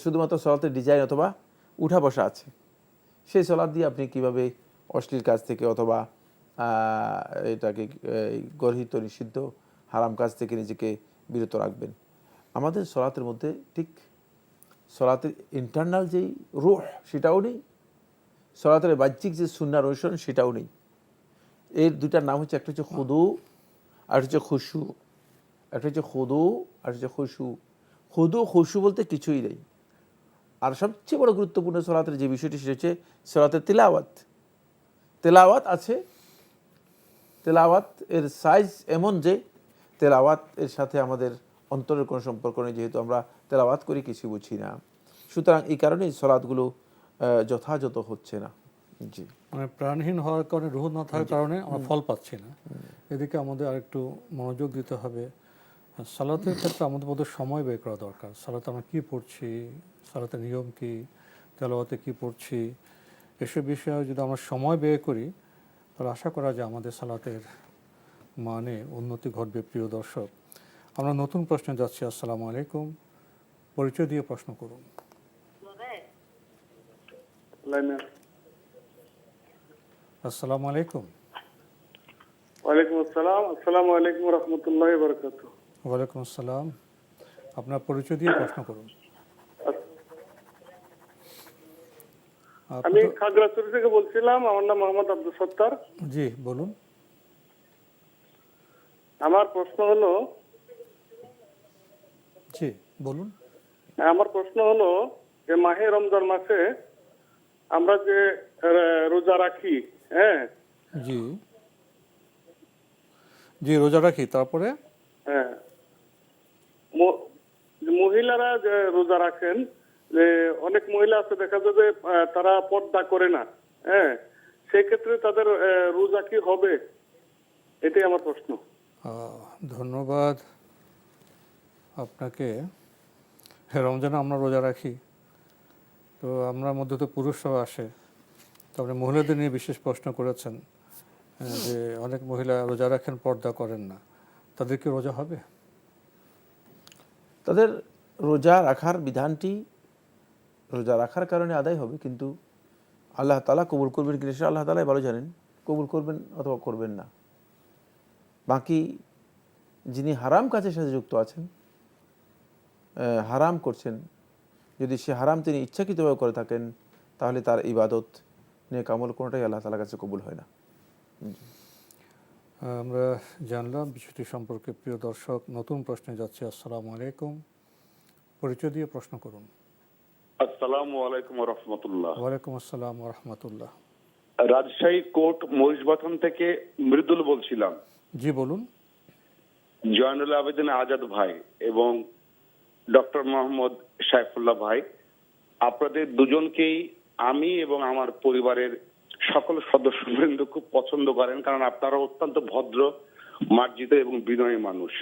শুধুমাত্র সালাতের ডিজাইন অথবা উঠা বসা আছে, সেই সালাত দিয়ে আপনি কিভাবে অশ্লীল কাজ থেকে অথবা এটাকে গর্হিত নিষিদ্ধ হারাম কাজ থেকে নিজেকে বিরত রাখবেন। আমাদের সলাতের মধ্যে ঠিক সলাতের ইন্টারনাল যেই রূহ সেটাও নেই, সলাতের বাহ্যিক যে সুন্নাহ অনুসরণ সেটাও নেই। এর দুইটার নাম হচ্ছে, একটা হচ্ছে খুদু আর হচ্ছে খুশু। একটা হচ্ছে খুদু আর হচ্ছে খুশু। খুদু খুশু বলতে কিছুই নেই। আর সবচেয়ে বড় গুরুত্বপূর্ণ সলাতের যে বিষয়টি সেটা হচ্ছে সলাতের তিলাওয়াত। তেলাওয়াত আছে, তেলাওয়াত এর সাইজ এমন যে তেলাওয়াত এর সাথে আমাদের অন্তরের কোনো সম্পর্ক নেই, যেহেতু আমরা তেলাওয়াত করি কিছু বুঝি না। সুতরাং এই কারণেই সলাৎগুলো যথাযথ হচ্ছে না। জি, মানে প্রাণহীন হওয়ার কারণে, রুহ না থাকার কারণে আমরা ফল পাচ্ছি না। এদিকে আমাদের আরেকটু মনোযোগ দিতে হবে। সালাতের ক্ষেত্রে আমাদের মধ্যে সময় বের করা দরকার। সালাতে আমরা কী পড়ছি, সালাতের নিয়ম কী, তেলাওয়াতে কী পড়ছি, এসব বিষয়ে যদি আমরা সময় ব্যয় করি তাহলে আশা করা যায় আমাদের সালাতের মানে উন্নতি ঘটবে। প্রিয় দর্শক, আমরা নতুন প্রশ্নে যাচ্ছি। আসসালামু আলাইকুম, পরিচয় দিয়ে প্রশ্ন করুন। আসসালামু আলাইকুম। ওয়ালাইকুম আসসালাম। আসসালামু আলাইকুম রহমতুল্লাহি ওয়া বারাকাতুহু। ওয়ালাইকুম আসসালাম, আপনার পরিচয় দিয়ে প্রশ্ন করুন। আমি খাগড়াছড়ি থেকে বলছিলাম, আমার নাম মোহাম্মদ আব্দুল সত্তার। জি বলুন। আমার প্রশ্ন হলো, জি বলুন। আমার প্রশ্ন হলো যে মাহে রমজান মাসে আমরা যে রোজা রাখি, হ্যাঁ জি জি রোজা রাখি, তারপরে হ্যাঁ, মহিলারা যে রোজা রাখেন, যে অনেক মহিলা আছে দেখা যায় যে তারা পর্দা করে না, হ্যাঁ, সেই ক্ষেত্রে তাদের রোজা কি হবে? এটাই আমার প্রশ্ন। ধন্যবাদ আপনাকে। রমজানে আমরা রোজা রাখি, তো আমরা মধ্যে তো পুরুষরাও আসে, তারপরে মহিলাদের নিয়ে বিশেষ প্রশ্ন করেছেন যে অনেক মহিলা রোজা রাখেন, পর্দা করেন না, তাদের কি রোজা হবে? তাদের রোজা রাখার বিধানটি রোজা রাখার কারণে আদায় হবে, কিন্তু আল্লাহ তাআলা কবুল করবেন কিনা সেটা আল্লাহ তাআলাই ভালো জানেন। কবুল করবেন অথবা করবেন না। বাকি যিনি হারাম কাজের সাথে যুক্ত আছেন, হারাম করছেন, যদি সে হারাম তিনি ইচ্ছাকৃতভাবে করে থাকেন, তাহলে তার ইবাদত নেক আমল কোনোটাই আল্লাহ তাআলার কাছে কবুল হয় না। আমরা জানলাম বিষয়টি সম্পর্কে। প্রিয় দর্শক, নতুন প্রশ্নে যাচ্ছি। আসসালামু আলাইকুম, পরিচয় দিয়ে প্রশ্ন করুন। আসসালামু আলাইকুম ওয়া রাহমাতুল্লাহ। ওয়ালাইকুম আসসালাম ওয়া রাহমাতুল্লাহ। রাজশাহী কোর্ট মহিষবাথন থেকে মৃদুল বলছিলাম। জি বলুন। জয়নুল আবেদিন আজাদ ভাই এবং ডক্টর মোহাম্মদ সাইফুল্লাহ ভাই, আপনাদের দুজনকেই আমি এবং আমার পরিবারের সকল সদস্যবৃন্দ খুব পছন্দ করেন, কারণ আপনারা অত্যন্ত ভদ্র, মার্জিত এবং বিনয়ী মানুষ।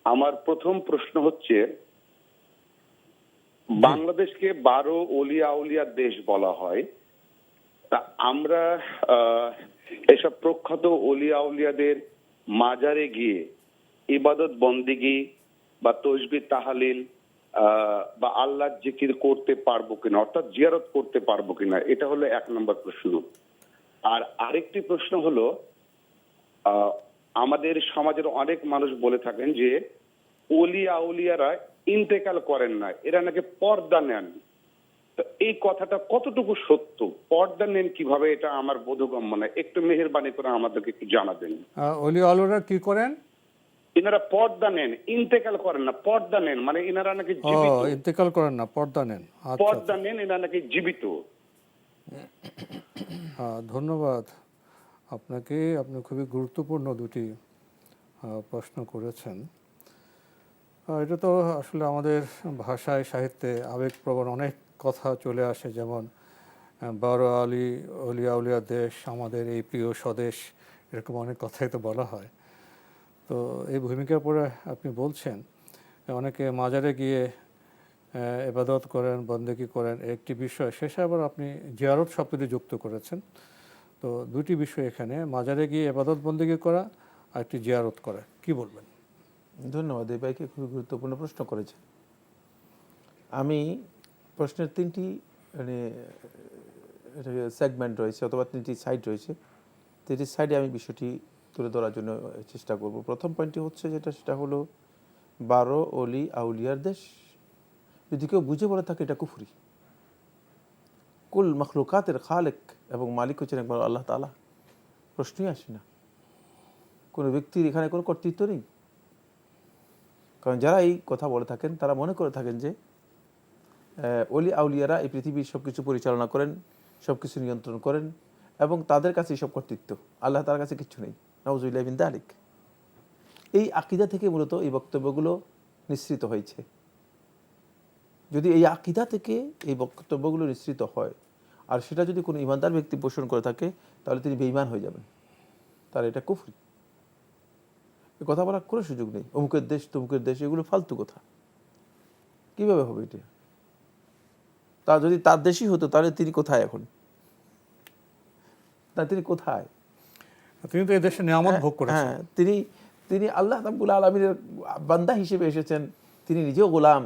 আমার প্রথম প্রশ্ন হচ্ছে, বাংলাদেশকে 12 ওলিয়া আউলিয়ার দেশ বলা হয়, তা আমরা এসব প্রখ্যাত ওলিয়া আউলিয়াদের মাজারে গিয়ে ইবাদত বন্দেগী বা তসবিহ তাহলিল বা আল্লাহর জিকির করতে পারবো কিনা, অর্থাৎ জিয়ারত করতে পারবো কিনা, এটা হলো 1 নম্বর প্রশ্ন। আর আরেকটি প্রশ্ন হলো, আমাদের সমাজের অনেক মানুষ বলে থাকেন যে ওলিয়া আউলিয়ারা ইন্তেকাল করেন না, এরা নাকি পর্দা নেন। তো এই কথাটা কতটুকু সত্য? পর্দা নেন কিভাবে, এটা আমার বোধগম্য না। একটু মেহেরবানি করে আমাদেরকে একটু জানাবেন। ওলি আউলিয়ারা কি করেন? ইনারা পর্দা নেন, ইন্তেকাল করেন না, পর্দা নেন, মানে ইনারা নাকি জীবিত। ইন্তেকাল করেন না, পর্দা নেন। পর্দা নেন, এনারা নাকি জীবিত। ধন্যবাদ আপনাকে। আপনি খুবই গুরুত্বপূর্ণ দুটি প্রশ্ন করেছেন। এটা তো আসলে আমাদের ভাষায়, সাহিত্যে আবেগপ্রবণ অনেক কথা চলে আসে, যেমন 12 ওলিয়া আউলিয়া দেশ, আমাদের এই প্রিয় স্বদেশ, এরকম অনেক কথাই তো বলা হয়। তো এই ভূমিকার পরে আপনি বলছেন অনেকে মাজারে গিয়ে ইবাদত করেন, বন্দেগী করেন, একটি বিষয়। শেষে আবার আপনি জিয়ারত শব্দটি যুক্ত করেছেন। তো দুটি বিষয় এখানে, মাজারে গিয়ে ইবাদত বন্দেগী করা আর একটি জিয়ারত করা, কি বলবেন? ধন্যবাদ, এই ভাইকে খুবই গুরুত্বপূর্ণ প্রশ্ন করেছেন। আমি প্রশ্নের 3টি মানে সেগমেন্ট রয়েছে অথবা 3টি সাইড রয়েছে। 3টি সাইডে আমি বিষয়টি তুলে ধরার জন্য চেষ্টা করব। প্রথম পয়েন্টটি হচ্ছে সেটা হলো 12 অলি আউলিয়ার দেশ। যদি কেউ বুঝে বলে থাকে এটা কুফরি। কুল মখলুকাতের খালেক এবং মালিক হচ্ছেন একবার আল্লাহ তাআলা, প্রশ্নই আসে না। কোনো ব্যক্তির এখানে কোনো কর্তৃত্ব নেই। কারণ যারা এই কথা বলে থাকেন তারা মনে করে থাকেন যে অলি আউলিয়ারা এই পৃথিবীর সব কিছু পরিচালনা করেন, সব কিছু নিয়ন্ত্রণ করেন এবং তাদের কাছে সব কর্তৃত্ব, আল্লাহ তাআলার কাছে কিছু নেই। নাউযুবিল্লাহি মিন যালিক। এই আকীদা থেকে মূলত এই বক্তব্যগুলো নিঃসৃত হয়েছে। যদি এই আকীদা থেকে এই বক্তব্যগুলো নিঃসৃত হয় আর সেটা যদি কোনো ইমানদার ব্যক্তি পোষণ করে থাকে তাহলে তিনি বেঈমান হয়ে যাবেন, তার এটা কুফরি। এ কথা বলার কোনো সুযোগ নেই। অমুকের দেশ তমুকের দেশ, এগুলো ফালতু কথা। কিভাবে হবে এটা? তা যদি তার দেশই হতো তাহলে তিনি কোথায় এখন? তিনি কোথায়? তিনি তো এই দেশে নিয়ামত ভোগ করেছেন। হ্যাঁ, তিনি আল্লাহ রাব্বুল আলামিনের বান্দা হিসেবে এসেছেন। তিনি নিজেও গোলাম,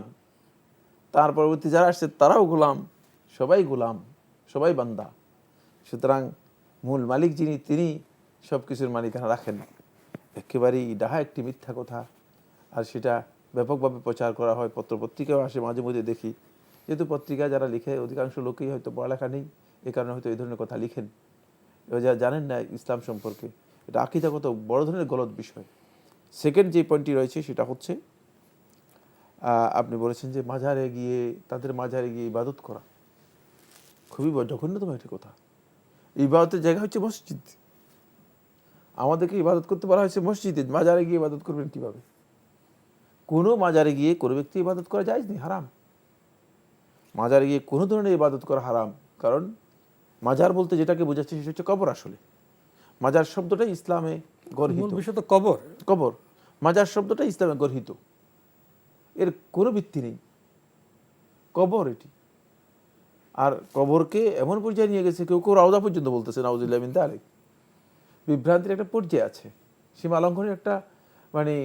তার পরবর্তী যারা আসছে তারাও গোলাম, সবাই গোলাম, সবাই বান্দা। সুতরাং মূল মালিক যিনি, তিনি সব কিছুর মালিকানা রাখেন। একেবারেই ডাহা একটি মিথ্যা কথা। আর সেটা ব্যাপকভাবে প্রচার করা হয়, পত্রপত্রিকাও আসে, মাঝে মধ্যে দেখি। যেহেতু পত্রিকা যারা লিখে অধিকাংশ লোকেই হয়তো পড়ালেখা নেই, এ কারণে হয়তো এই ধরনের কথা লিখেন। এবার যারা জানেন না ইসলাম সম্পর্কে, এটা আকীদাগত বড় ধরনের গলত বিষয়। সেকেন্ড যে পয়েন্টটি রয়েছে সেটা হচ্ছে আপনি বলেছেন যে মাজারে গিয়ে, তাদের মাজারে গিয়ে ইবাদত করা খুবই জঘন্যতম একটি কথা। ইবাদতের জায়গা হচ্ছে মসজিদ। আমাদেরকে ইবাদত করতে বলা হয়েছে মসজিদে, মাজারে গিয়ে ইবাদত করবেন কিভাবে? কোনো মাজারে গিয়ে কোনো ব্যক্তি ইবাদত করা জায়েজ নেই, হারাম। মাজারে গিয়ে কোনো ধরনের ইবাদত করা হারাম। কারণ মাজার বলতে যেটাকে বোঝাচ্ছে সেটা হচ্ছে কবর। আসলে মাজার শব্দটাই ইসলামে গর্হিত। বিষয় তো কবর। কবর, মাজার শব্দটাই ইসলামে গর্হিত, এর কোনো ভিত্তি নেই। কবর এটি। আর কবরকে এমন পর্যায়ে নিয়ে গেছে, কেউ কেউ রাউদা পর্যন্ত বলতেছে, নাউযুবিল্লাহি মিন যালিক। বিভ্রান্তির একটা পর্যায়ে আছে, সীমা লঙ্ঘনের একটা মানে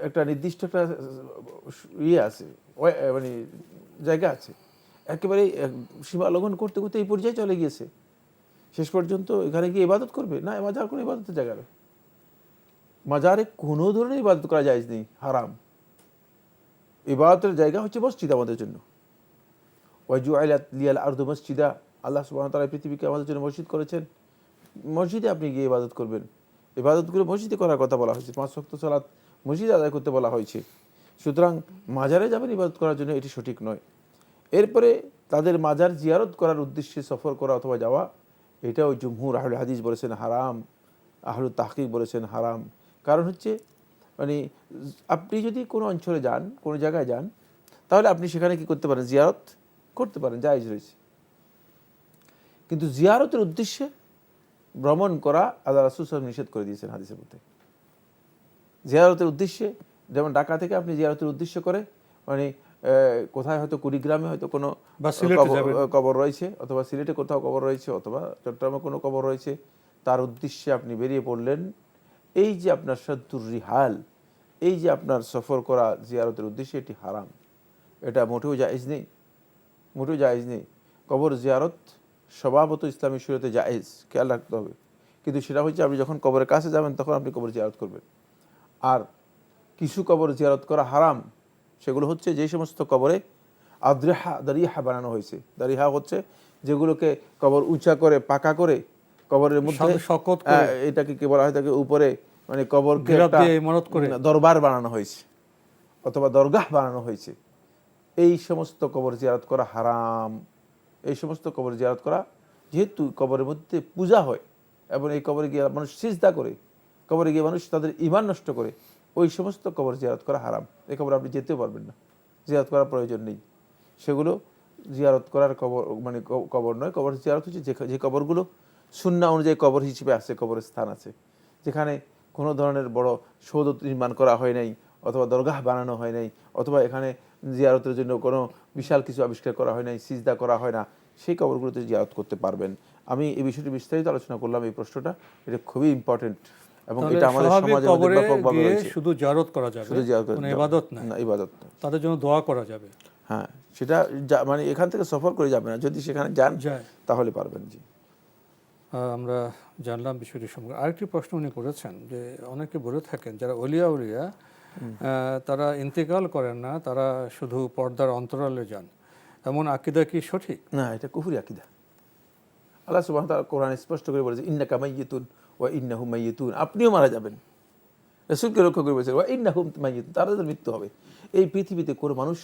একটা নির্দিষ্ট একটা ইয়ে আছে, মানে জায়গা আছে। একেবারে সীমা লঙ্ঘন করতে করতে এই পর্যায়ে চলে গিয়েছে, শেষ পর্যন্ত এখানে গিয়ে ইবাদত করবে না। মাজার কোনো ইবাদতের জায়গা নেই। মাজারে কোনো ধরনের ইবাদত করা জায়েজ নেই, হারাম। ইবাদতের জায়গা হচ্ছে মসজিদ আমাদের জন্য। ওয়াজুআইলাত লিয়াল আরদু মসজিদা, আল্লাহ সুবহানাহু ওয়া তাআলা পৃথিবীকে আমাদের জন্য মসজিদ করেছেন। মসজিদে আপনি গিয়ে ইবাদত করবেন। ইবাদতগুলো মসজিদে করার কথা বলা হয়েছে। 5 ওয়াক্ত সালাত মসজিদে আদায় করতে বলা হয়েছে। সুতরাং মাজারে যাবেন ইবাদত করার জন্য, এটি সঠিক নয়। এরপরে তাদের মাজার জিয়ারত করার উদ্দেশ্যে সফর করা অথবা যাওয়া, এটাও জুমহুর আহলে হাদিস বলেছেন হারাম, আহলুত তাহকিক বলেছেন হারাম। কারণ হচ্ছে মানে আপনি যদি কোনো অঞ্চলে যান, কোনো জায়গায় যান, তাহলে আপনি সেখানে কি করতে পারেন? জিয়ারত করতে পারেন, জায়েজ রয়েছে। কিন্তু জিয়ারতের উদ্দেশ্যে ভ্রমণ করা আল্লাহ রাসূল সাল্লাল্লাহু আলাইহি ওয়াসাল্লাম নিষেধ করে দিয়েছেন হাদিসের মধ্যে। জিয়ারতের উদ্দেশ্যে, যেমন ঢাকা থেকে আপনি জিয়ারতের উদ্দেশ্য করে মানে কোথায় হয়তো কুড়িগ্রামে হয়তো কোনো কবর রয়েছে, অথবা সিলেটে কোথাও কবর রয়েছে, অথবা চট্টগ্রামে কোনো কবর রয়েছে, তার উদ্দেশ্যে আপনি বেরিয়ে পড়লেন। এই যে আপনার সাদ্দুর রিহাল, এই যে আপনার সফর করা জিয়ারতের উদ্দেশ্যে, এটি হারাম। এটা মোটেও জায়েজ নেই, মোটেও জায়েজ নেই। কবর জিয়ারত স্বভাবত ইসলামী শরীয়তে জায়েজ, খেয়াল রাখতে হবে। কিন্তু সেটা হচ্ছে আপনি যখন কবরের কাছে যাবেন তখন আপনি কবর জিয়ারত করবেন। আর কিছু কবর জিয়ারত করা হারাম, সেগুলো হচ্ছে যে সমস্ত কবরে দারিহা বানানো হয়েছে। দারিহা হচ্ছে যেগুলোকে কবর উঁচা করে, পাকা করে, কবরের মধ্যে এটাকে কি বলা হয়, তাকে উপরে মানে কবরকে দরবার বানানো হয়েছে অথবা দরগাহ বানানো হয়েছে। এই সমস্ত কবর জিয়ারত করা হারাম। এই সমস্ত কবর জিয়ারত করা, যেহেতু কবরের মধ্যে পূজা হয় এবং এই কবরে গিয়ে মানুষ সিজদা করে, কবরে গিয়ে মানুষ তাদের ঈমান নষ্ট করে, ওই সমস্ত কবর জিয়ারত করা হারাম। এই কবর আপনি যেতেও পারবেন না, জিয়ারত করার প্রয়োজন নেই। সেগুলো জিয়ারত করার কবর মানে কবর নয়। কবর জিয়ারত হচ্ছে যে কবরগুলো সুন্নাহ অনুযায়ী কবর হিসেবে আছে, কবরের স্থান আছে, যেখানে কোনো ধরনের বড় সৌধ নির্মাণ করা হয় নাই, অথবা দরগাহ বানানো হয় নাই, অথবা এখানে জিয়ারতের জন্য কোনো বিশাল কিছু আবিষ্কার করা হয় নাই, সিজদা করা হয় না, সেই কবরগুলোতে জিয়ারত করতে পারবেন। আমি এই বিষয়টি বিস্তারিত আলোচনা করলাম। এই প্রশ্নটা এটা খুবই ইম্পর্টেন্ট এবং এটা আমাদের সমাজে ব্যাপকভাবে রয়েছে। শুধু জিয়ারত করা যাবে, শুধু জিয়ারত, কোনো ইবাদত না, ইবাদত না, তাদের জন্য দোয়া করা যাবে। হ্যাঁ, সেটা মানে এখান থেকে সফর করে যাবে না, যদি সেখানে যান যায়। তাহলে পারবেন। জি, আমরা জানলাম বিষয়টি সম্পর্কে। আরেকটি প্রশ্ন উনি করেছেন যে অনেকে বলে থাকেন যারা অলিয়া উলিয়া তারা ইন্তেকাল করেন না, তারা শুধু পর্দার অন্তরালে যান, এমন আকীদা কি সঠিক? না, এটা কুফরি আকীদা। আল্লাহ সুবহানাহু ওয়া তাআলা কোরআনে স্পষ্ট করে বলেছে, ইন্নাকা মাইয়িতুন ওয়া ইন্নাহুম মাইয়িতুন, আপনিও মারা যাবেন। রাসূলকে রক্ষা করে বলেছে ওয়া ইন্নাহুম মাইয়িতুন, তাদের মৃত্যু হবে। এই পৃথিবীতে কোনো মানুষ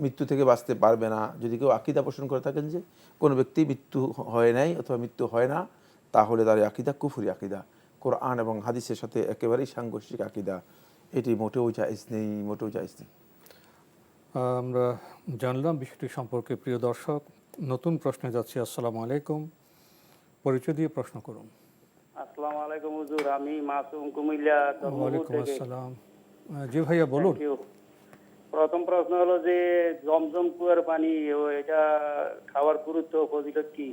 মৃত্যু থেকে বাঁচতে পারবে না। যদি কেউ আকীদা পোষণ করে থাকেন যে কোনো ব্যক্তি মৃত্যু হয় নাই অথবা মৃত্যু হয় না, তাহলে তার আকীদা কুফরি আকীদা, কোরআন এবং হাদিসের সাথে একেবারেই সাংঘর্ষিক আকীদা। এটি মোটেও জায়েজ নেই, মোটেও জায়েজ নেই। আমরা জানলাম বিষয়টি সম্পর্কে। প্রিয় দর্শক, নতুন প্রশ্নে যাচ্ছি। আসসালামু আলাইকুম, পরিচয় দিয়ে প্রশ্ন করুন। আসসালামু আলাইকুম হুজুর, আমি মাসুম কুমিল্লা ধর্মপুর ওয়ালাইকুম থেকে। আসসালাম। জি ভাইয়া বলুন। Thank you। প্রথম প্রশ্ন হলো যে জমজম কুয়ার পানি, এটা খাওয়ার গুরুত্ব ফজিলত কি?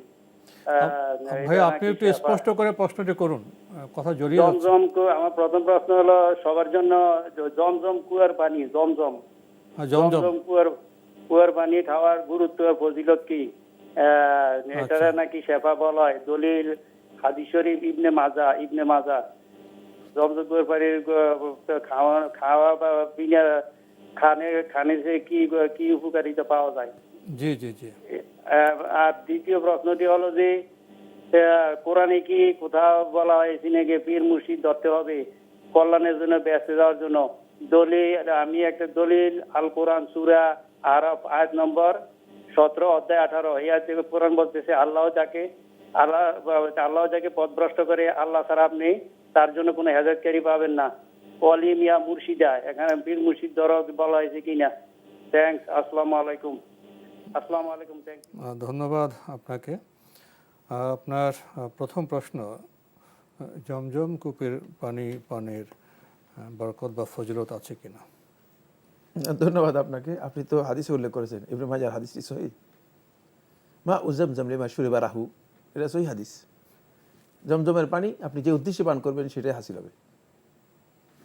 ভাইয়া আপনি একটু স্পষ্ট করে প্রশ্নটি করুন, কথা জড়িয়ে যাচ্ছে। জমজম আমার প্রথম প্রশ্ন হলো সবার জন্য, জমজম কুয়ার পানি, জমজম জমজম কুয়ার পানি খাওয়ার গুরুত্ব ফজিলত কি? এটা নাকি শেফা বলা হয়। দলিল হাদিস শরীফ ইবনে মাজা। জমজম কুয়ার পানি খাওয়া বা বিনা খানে যে কি উপকারিতা পাওয়া যায়? জি জি জি। আর দ্বিতীয় প্রশ্নটি হলো যে কোরআনে কি কোথাও বলা হয়েছে নাকি পীর মুর্শিদ ধরতে হবে কল্যাণের জন্য, ব্যস্ত যাওয়ার জন্য? দলিল, আমি একটা দলিল আল কোরআন সূরা আরাফ আয়াত নম্বর 17 অধ্যায় 18, এই আয়াতে কোরআন বলতেছে আল্লাহ যাকে পথভ্রষ্ট করে আল্লাহ ছাড়া আপনি তার জন্য কোনো হেদায়েতকারী পাবেন না। ওয়ালি মিয়া মুর্শিদা, এখানে পীর মুর্শিদ ধরো বলা হয়েছে কিনা? থ্যাঙ্কস। আসসালামু আলাইকুম। ধন্যবাদ আপনাকে। আপনার প্রথম প্রশ্ন, জমজম কূপের পানি পানের বরকত বা ফজিলত আছে কিনা? ধন্যবাদ আপনাকে। আপনি তো হাদিসে উল্লেখ করেছেন, ইবনে মাজার হাদিসটি সহিহ। মা উযামযাম লিমা শুরিবা রাহু, এটা সহিহ হাদিস। জমজমের পানি আপনি যে উদ্দেশ্যে পান করবেন সেটাই হাসিল হবে।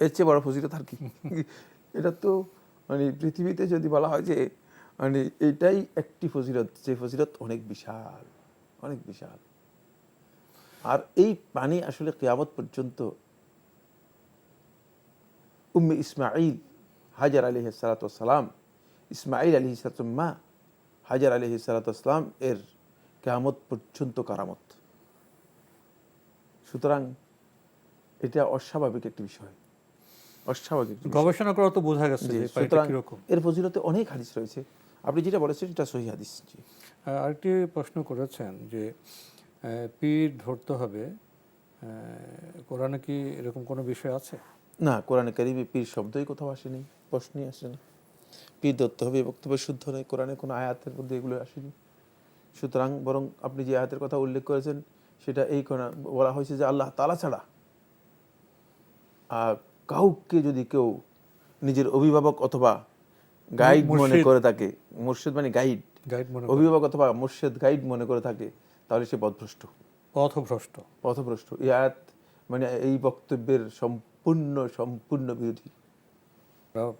এর চেয়ে বড় ফজিলত আর কি? এটা তো মানে পৃথিবীতে যদি বলা হয় যে মানে এটাই একটি ফজিলত, যে ফজিলত অনেক বিশাল, অনেক বিশাল। আর এই পানি আসলে কিয়ামত পর্যন্ত উম্মে ইসমাঈল হাজার আলাইহিস সালাতু ওয়াস সালাম, ইসমাঈল আলাইহিস সালাতু মা হাজার আলাইহিস সালাতু ওয়াস সালাম এর কিয়ামত পর্যন্ত কারামত। সুতরাং এটা অস্বাভাবিক একটি বিষয়, অস্বাভাবিক। গবেষণা করা তো বোঝা গেছে যে সুতরাং এর ফজিলতে অনেক হাদিস রয়েছে। আপনি যেটা বলেছেন এটা সহিহ হাদিস। জি। আরেকটি প্রশ্ন করেছেন যে পীর ধরতে হবে, কোরআনে কি এরকম কোনো বিষয় আছে? না, কোরআনে কারিমে পীর শব্দই কোথাও আসেনি, প্রশ্নই আসেনি। পীর ধরতে হবে বক্তব্য শুদ্ধ নয়, কোরআনে কোনো আয়াতের মধ্যে এগুলো আসেনি। সুতরাং বরং আপনি যে আয়াতের কথা উল্লেখ করেছেন সেটা এই বলা হয়েছে যে আল্লাহ তাআলা ছাড়া কাউকে যদি কেউ নিজের অভিভাবক অথবা গাইড মনে করে থাকে, মুর্শিদ মানে গাইড, অভিভাবক অথবা মুর্শিদ গাইড মনে করে থাকে, তাহলে সে পথভ্রষ্ট। এই আয়াত মানে এই বক্তব্যের সম্পূর্ণ বিরোধী।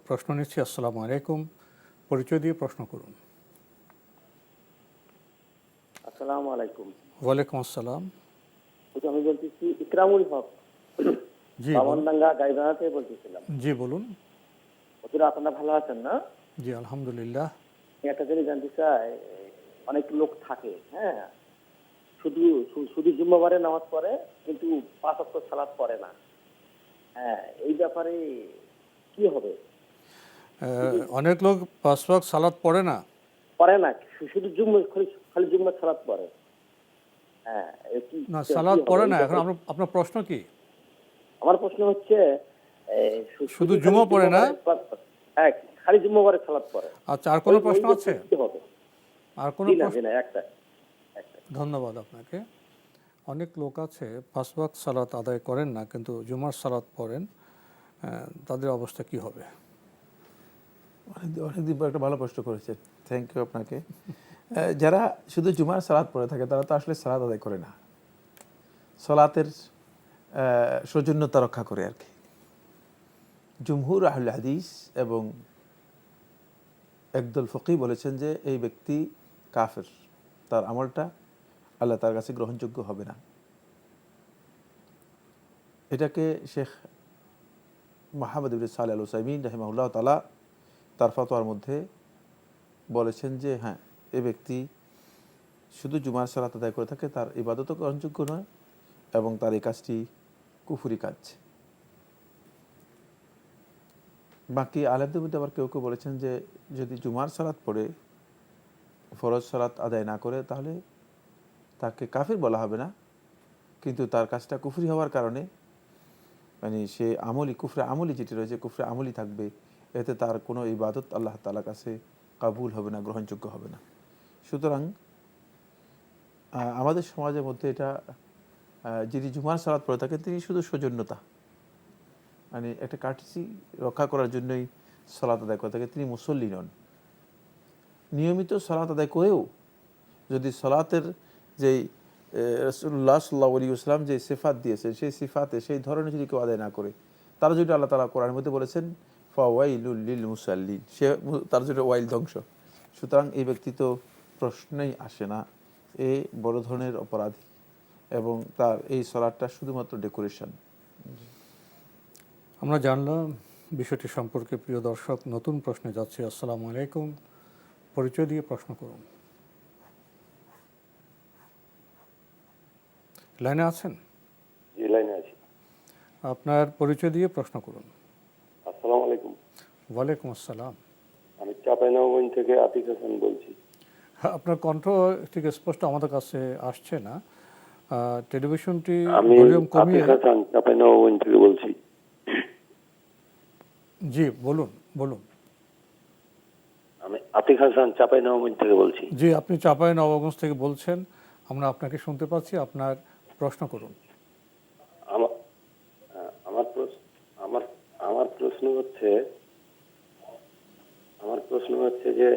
প্রশ্ন নিচ্ছি। আসসালামু আলাইকুম, পরিচয় দিয়ে প্রশ্ন করুন। আসসালামু আলাইকুম। ওয়ালাইকুম আসসালাম। আমি বলতেছি ইকরামুল হক, জি বামনডাঙ্গা গাইবান্ধা থেকে বলতেছিলাম। জি বলুন। হুজুর আপনারা ভালো আছেন না? জি আলহামদুলিল্লাহ। একটা জিনিস জানতে চাই, অনেক লোক থাকে হ্যাঁ শুধু জুম্মাবারে নামাজ পড়ে কিন্তু 5 ওয়াক্ত সালাত পড়ে না, হ্যাঁ এই ব্যাপারে কি হবে? অনেক লোক 5 ওয়াক্ত সালাত পড়ে না, শুধু খালি জুম্মার সালাত পড়ে। হ্যাঁ না সালাত পড়ে না। এখন আপনার প্রশ্ন কি? আমার প্রশ্ন হচ্ছে শুধু জুম্মা পড়ে না, হ্যাঁ খালি জুম্মাবারে সালাত পড়ে। আচ্ছা, আর কোনো প্রশ্ন আছে? আর কোনো প্রশ্ন? একটা। ধন্যবাদ আপনাকে। অনেক লোক আছে 5 ওয়াক্ত সালাত আদায় করেন না কিন্তু জুমার সালাত পড়েন, তাদের অবস্থা কি হবে? অনেকদিন পর একটা ভালো প্রশ্ন করেছেন, থ্যাংক ইউ আপনাকে। যারা শুধু জুমার সালাত পড়ে থাকে তারা তো আসলে সালাত আদায় করে না, সালাতের সৌজন্যতা রক্ষা করে আর কি। জুমহুর আহলে হাদিস এবং একদল ফকি বলেছেন যে এই ব্যক্তি কাফের, তার আমলটা আল্লাহ তার কাছে গ্রহণযোগ্য হবে না। এটাকে শেখ মুহাম্মদ ইবনে সালেহ আল উসাইমিন রাহিমাহুল্লাহ তাআলা তার ফতোয়ার মধ্যে বলেছেন যে হ্যাঁ, এই ব্যক্তি শুধু জুমার সালাত আদায় করে থাকে, তার ইবাদতও গ্রহণযোগ্য নয় এবং তার এই কাজটি কুফরি কাজ। বাকি আলেমদের মধ্যে আবার কেউ কেউ বলেছেন যে যদি জুমার সালাত পড়ে ফরজ সালাত আদায় না করে তাহলে তাকে কাফির বলা হবে না, কিন্তু তার কাজটা কুফরি হওয়ার কারণে মানে সে আমলি কুফরে আমলি যেটি রয়েছে কুফরে আমলি থাকবে, এতে তার কোনো ইবাদত আল্লাহ তাআলার কাছে কাবুল হবে না, গ্রহণযোগ্য হবে না। সুতরাং আমাদের সমাজের মধ্যে এটা যিনি জুমার সালাত পড়ে থাকেন তিনি শুধু সৌজন্যতা মানে একটা কার্টিসি রক্ষা করার জন্যই সালাত আদায় করে থাকে, তিনি মুসল্লি নন। নিয়মিত সালাত আদায় করেও যদি সালাতের যেই রাসূলুল্লাহ সাল্লাল্লাহু আলাইহি ওয়াসাল্লাম যে সিফাত দিয়েছেন সেই সিফাতে সেই ধরনের যদি কেউ আদায় না করে, তার যদি আল্লাহ তাআলা কোরআনের মধ্যে বলেছেন ফাওয়াইলুল লিল মুসাল্লিন, সে তার জন্য ওয়াইল ধ্বংস। সুতরাং এই ব্যক্তি তো প্রশ্নই আসে না, এ বড় ধরনের অপরাধী এবং তার এই সালাতটা শুধুমাত্র ডেকোরেশন। আমরা জানলাম বিষয়টি সম্পর্কে। প্রিয় দর্শক, নতুন প্রশ্নে যাচ্ছি। আসসালামু আলাইকুম, পরিচয় দিয়ে প্রশ্ন করুন। লাইনে আছেন? জি, লাইনে আছি। আপনার পরিচয় দিয়ে প্রশ্ন করুন। আসসালামু আলাইকুম। ওয়ালাইকুম আসসালাম। আমি চাঁপাইনবাবগঞ্জ থেকে আতিক হাসান বলছি। আপনার কণ্ঠ ঠিক স্পষ্ট আমাদের কাছে আসছে না, টেলিভিশনটি আমি ভলিউম কমিয়ে। আতিক হাসান চাঁপাইনবাবগঞ্জ থেকে বলছি। জি বলুন বলুন। আমি আতিক হাসান চাঁপাইনবাবগঞ্জ থেকে বলছি। জি, আপনি চাঁপাইনবাবগঞ্জ থেকে বলছেন, আমরা আপনাকে শুনতে পাচ্ছি। আপনার প্রশ্ন করুন। আমার প্রশ্ন হচ্ছে যে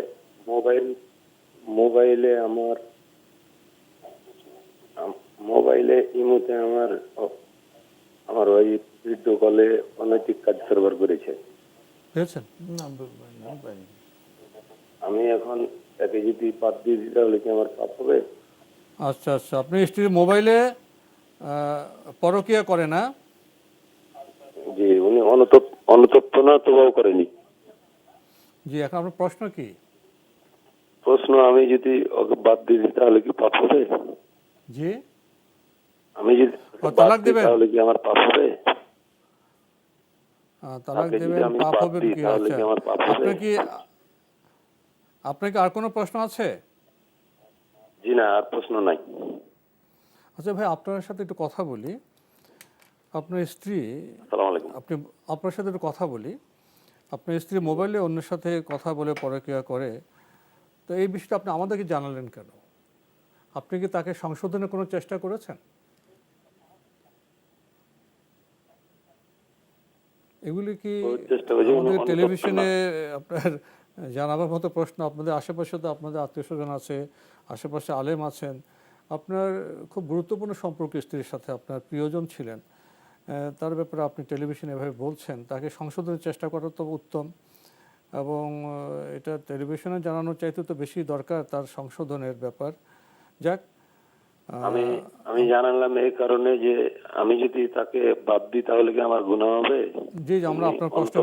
মোবাইলে ইমুতে আমার ওই ভিডিও কলে অনৈতিক কাজ সার্ভার করেছে। পেয়েছেন? আমি এখন একে যদি বাদ দিয়ে দিই তাহলে কি আমার পাপ হবে? আচ্ছা আচ্ছা, আপনি স্ত্রীর মোবাইলে পরকীয়া করে না? জি, উনি অনুতপ্ত না, তবাও করেনি। জি, এখন আপনার প্রশ্ন কি? প্রশ্ন, আমি যদি ওকে বাদ দিয়ে দিই তাহলে কি পাপ হবে? জি, আমি যদি তালাক দেবেন তাহলে কি আমার পাপ হবে? তালাক দেবেন, পাপ হবে কি? আচ্ছা, আপনার কি আর কোনো প্রশ্ন আছে? জি না, আর প্রশ্ন নাই। আচ্ছা ভাই, আপনার সাথে একটু কথা বলি। আপনার স্ত্রী, আপনার সাথে একটু কথা বলি। আপনার স্ত্রী মোবাইলে অন্যের সাথে কথা বলে পরকীয়া করে, তো এই বিষয়টা আপনি আমাদেরকে জানালেন কেন? আপনি কি তাকে সংশোধনের কোনো চেষ্টা করেছেন? এগুলি কি আমাদের টেলিভিশনে আপনার জানাবার মতো প্রশ্ন? আপনাদের আশেপাশে তো আপনাদের আত্মীয় স্বজন আছে, আশেপাশে আলেম আছেন, আপনার খুব গুরুত্বপূর্ণ সম্পর্ক স্ত্রীর সাথে, আপনার প্রিয়জন ছিলেন, তার ব্যাপারে আপনি টেলিভিশনে এভাবে বলছেন। তাকে সংশোধনের চেষ্টা করা তো উত্তম, এবং এটা টেলিভিশনে জানানোর চাইতে তো বেশি দরকার তার সংশোধনের ব্যাপার। যাক, আমি জানালাম এই কারণে যে আমি যদি তাকে বাদ দিই তাহলে কি আমার গুনাহ হবে? জি, আমরা আপনার প্রশ্ন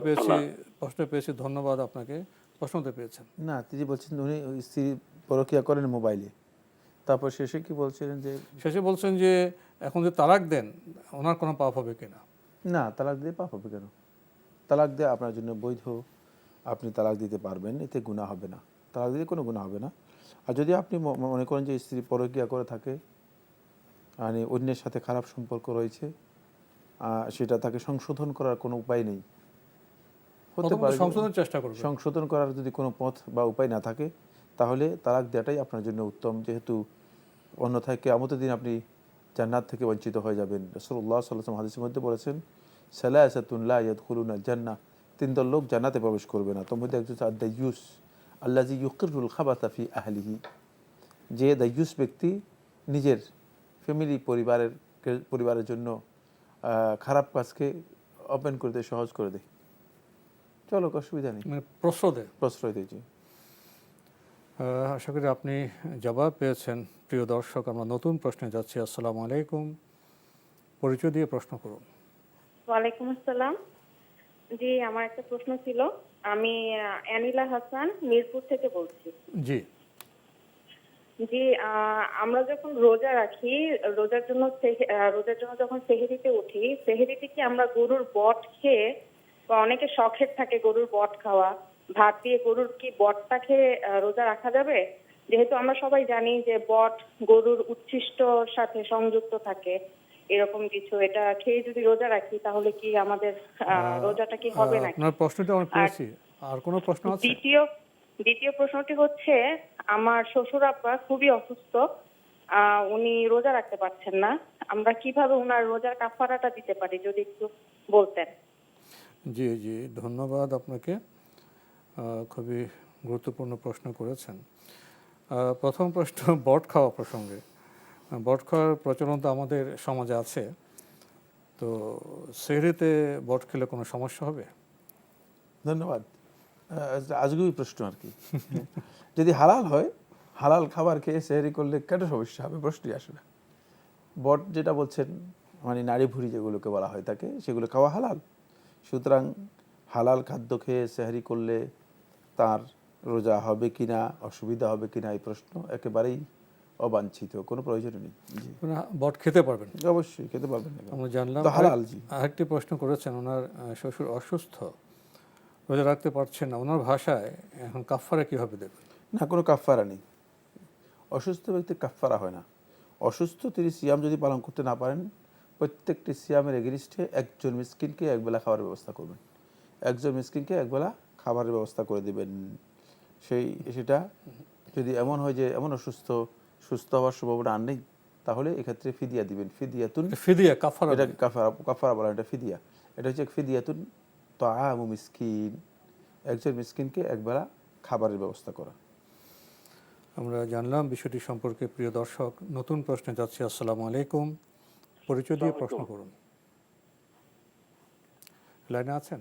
পেয়েছি। ধন্যবাদ আপনাকে, প্রশ্নতে পেয়েছেন। না, তিনি বলছেন উনি স্ত্রী পরকীয়া করেন মোবাইলে, তারপর শেষে কি বলছিলেন যে বলছেন যে এখন যে তালাক দেন ওনার কোনো পাপ হবে কিনা? না, তালাক দিয়ে পাপ হবে কেন? তালাক দিয়ে আপনার জন্য বৈধ, আপনি তালাক দিতে পারবেন, এতে গুনাহ হবে না, তালাক দিতে কোনো গুনাহ হবে না। আর যদি আপনি মনে করেন যে স্ত্রী পরকীয়া করে থাকে, মানে অন্যের সাথে খারাপ সম্পর্ক রয়েছে, সেটা তাকে সংশোধন করার কোনো উপায় নেই, হতে পারে সংশোধন করার যদি কোনো পথ বা উপায় না থাকে, তাহলে তালাক দেওয়াটাই আপনার জন্য উত্তম, যেহেতু অন্যথায় কিয়ামতের দিন আপনি জান্নাত থেকে বঞ্চিত হয়ে যাবেন। রাসূলুল্লাহ সাল্লাল্লাহু আলাইহি ওয়াসাল্লাম হাদিসের মধ্যে বলেছেন, সালাসাতুন লা ইয়াদখুলুনা জান্নাহ, তিন দল লোক জান্নাতে প্রবেশ করবে না। তার মধ্যে একজন আদ-দায়্যুস আল্লাযী ইউকিরুল খাবাসা ফি আহলিহি, যে দায়্যুস ব্যক্তি নিজের ফ্যামিলি পরিবারের জন্য খারাপ কাজকে ওপেন করে দেয়, সহজ করে দেয়। চলো, অসুবিধা নেই, প্রশ্রয় দেয়। জি। আশা করি আপনি জবাব পেয়েছেন। প্রিয় দর্শক, আমরা নতুন প্রশ্নে যাচ্ছি। আসসালামু আলাইকুম, পরিচয় দিয়ে প্রশ্ন করুন। ওয়ালাইকুম আসসালাম। জি, আমার একটা প্রশ্ন ছিল। আমি অ্যানিলা হাসান মিরপুর থেকে বলছি। জি জি, আমরা যখন রোজা রাখি, রোজার জন্য যখন সেহরিতে উঠি, সেহরিতে কি আমরা গরুর বট খেয়ে, বা অনেকে শখের থাকে গরুর বট খাওয়া, ভাত দিয়ে গরুর কি বটটা খেয়ে রোজা রাখা যাবে? যেহেতু আমরা সবাই জানি যে বট গরুর উচ্ছিষ্টর সাথে সংযুক্ত থাকে, এরকম কিছু, এটা খেয়ে যদি রোজা রাখি তাহলে কি আমাদের রোজাটা কি হবে নাকি? আপনার প্রশ্নটা আমি পেয়েছি। আর কোনো প্রশ্ন আছে? দ্বিতীয় প্রশ্নটি হচ্ছে, আমার শ্বশুর আব্বা খুবই অসুস্থ, উনি রোজা রাখতে পারছেন না। আমরা কিভাবে ওনার রোজার কাফারাটা দিতে পারি, যদি একটু বলতেন। জি জি, ধন্যবাদ আপনাকে। খুবই গুরুত্বপূর্ণ প্রশ্ন করেছেন। প্রথম প্রশ্ন বট খাওয়া প্রসঙ্গে। বট খাওয়ার প্রচলন তো আমাদের সমাজে আছে, তো সেহরিতে বট খেলে কোনো সমস্যা হবে? ধন্যবাদ। আজগুবি প্রশ্ন আর কি। যদি হালাল হয়, হালাল খাবার খেয়ে সেহরি করলে কেন সমস্যা হবে, প্রশ্নই আসে না। বট যেটা বলছেন, মানে নাড়ি ভুড়ি যেগুলোকে বলা হয় তাকে, সেগুলো খাওয়া হালাল। সুতরাং হালাল খাদ্য খেয়ে সেহরি করলে তার রোজা হবে কিনা, অসুবিধা হবে কিনা, এই প্রশ্ন একেবারেই অবাঞ্ছিত, কোনো প্রয়োজন নেই। বট খেতে পারবেন? অবশ্যই খেতে পারবেন, আমরা জানলাম। হালাল। জি, আরেকটি প্রশ্ন করেছেন, ওনার শ্বশুর অসুস্থ, রোজা রাখতে পারছেন না, ওনার ভাষায় এখন কাফারা কীভাবে দেবেন? না, কোনো কাফারা নেই। অসুস্থ ব্যক্তির কাফারা হয় না। অসুস্থ তিনি সিয়াম যদি পালন করতে না পারেন, প্রত্যেকটি সিয়ামের এগেনিস্টে একজন মিসকিনকে একবেলা খাবারের ব্যবস্থা করবেন, একজন মিসকিনকে একবেলা খাবারের ব্যবস্থা করে দেবেন। সেটা যদি এমন হয় যে এমন অসুস্থ, সুস্থ হওয়ার সম্ভাবনা আর নেই, তাহলে এক্ষেত্রে ফিদিয়া দিবেন। ফিদিয়া কাফারা, এটা কাফারা বলা, এটা ফিদিয়া। এটা হচ্ছে ফিদিয়াতুন তাআমু মিসকিন, একজন মিসকিনকে একবেলা খাবারের ব্যবস্থা করা। আমরা জানলাম বিষয়টি সম্পর্কে। প্রিয় দর্শক, নতুন প্রশ্নে যাচ্ছি। আসসালামু আলাইকুম, পরিচয় দিয়ে প্রশ্ন করুন। লাইনে আছেন?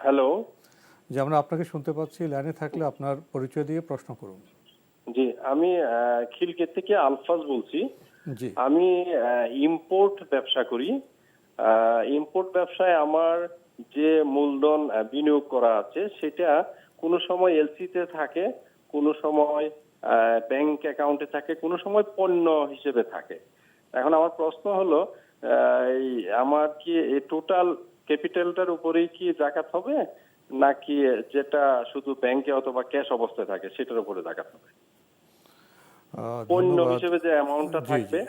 হ্যালো। যে আমরা আপনাকে শুনতে পাচ্ছি, লাইনে থাকলে আপনার পরিচয় দিয়ে প্রশ্ন করুন। জি, আমি খিলকেট থেকে আলফাজ বলছি। জি, আমি ইম্পোর্ট ব্যবসা করি। ইম্পোর্ট ব্যবসায় আমার যে মূলধন বিনিয়োগ করা আছে, সেটা কোনো সময় এলসিতে থাকে, কোনো সময় ব্যাংক অ্যাকাউন্টে থাকে, কোনো সময় পণ্য হিসেবে থাকে। এখন আমার প্রশ্ন হলো, আমার কি এই টোটাল ক্যাপিটালটার উপরেই কি যাকাত হবে, নাকি যেটা শুধু ব্যাংকে অথবা ক্যাশ অবস্থায় থাকে সেটার উপরে যাকাত হবে? পণ্য হিসেবে যে অ্যামাউন্টটা থাকবে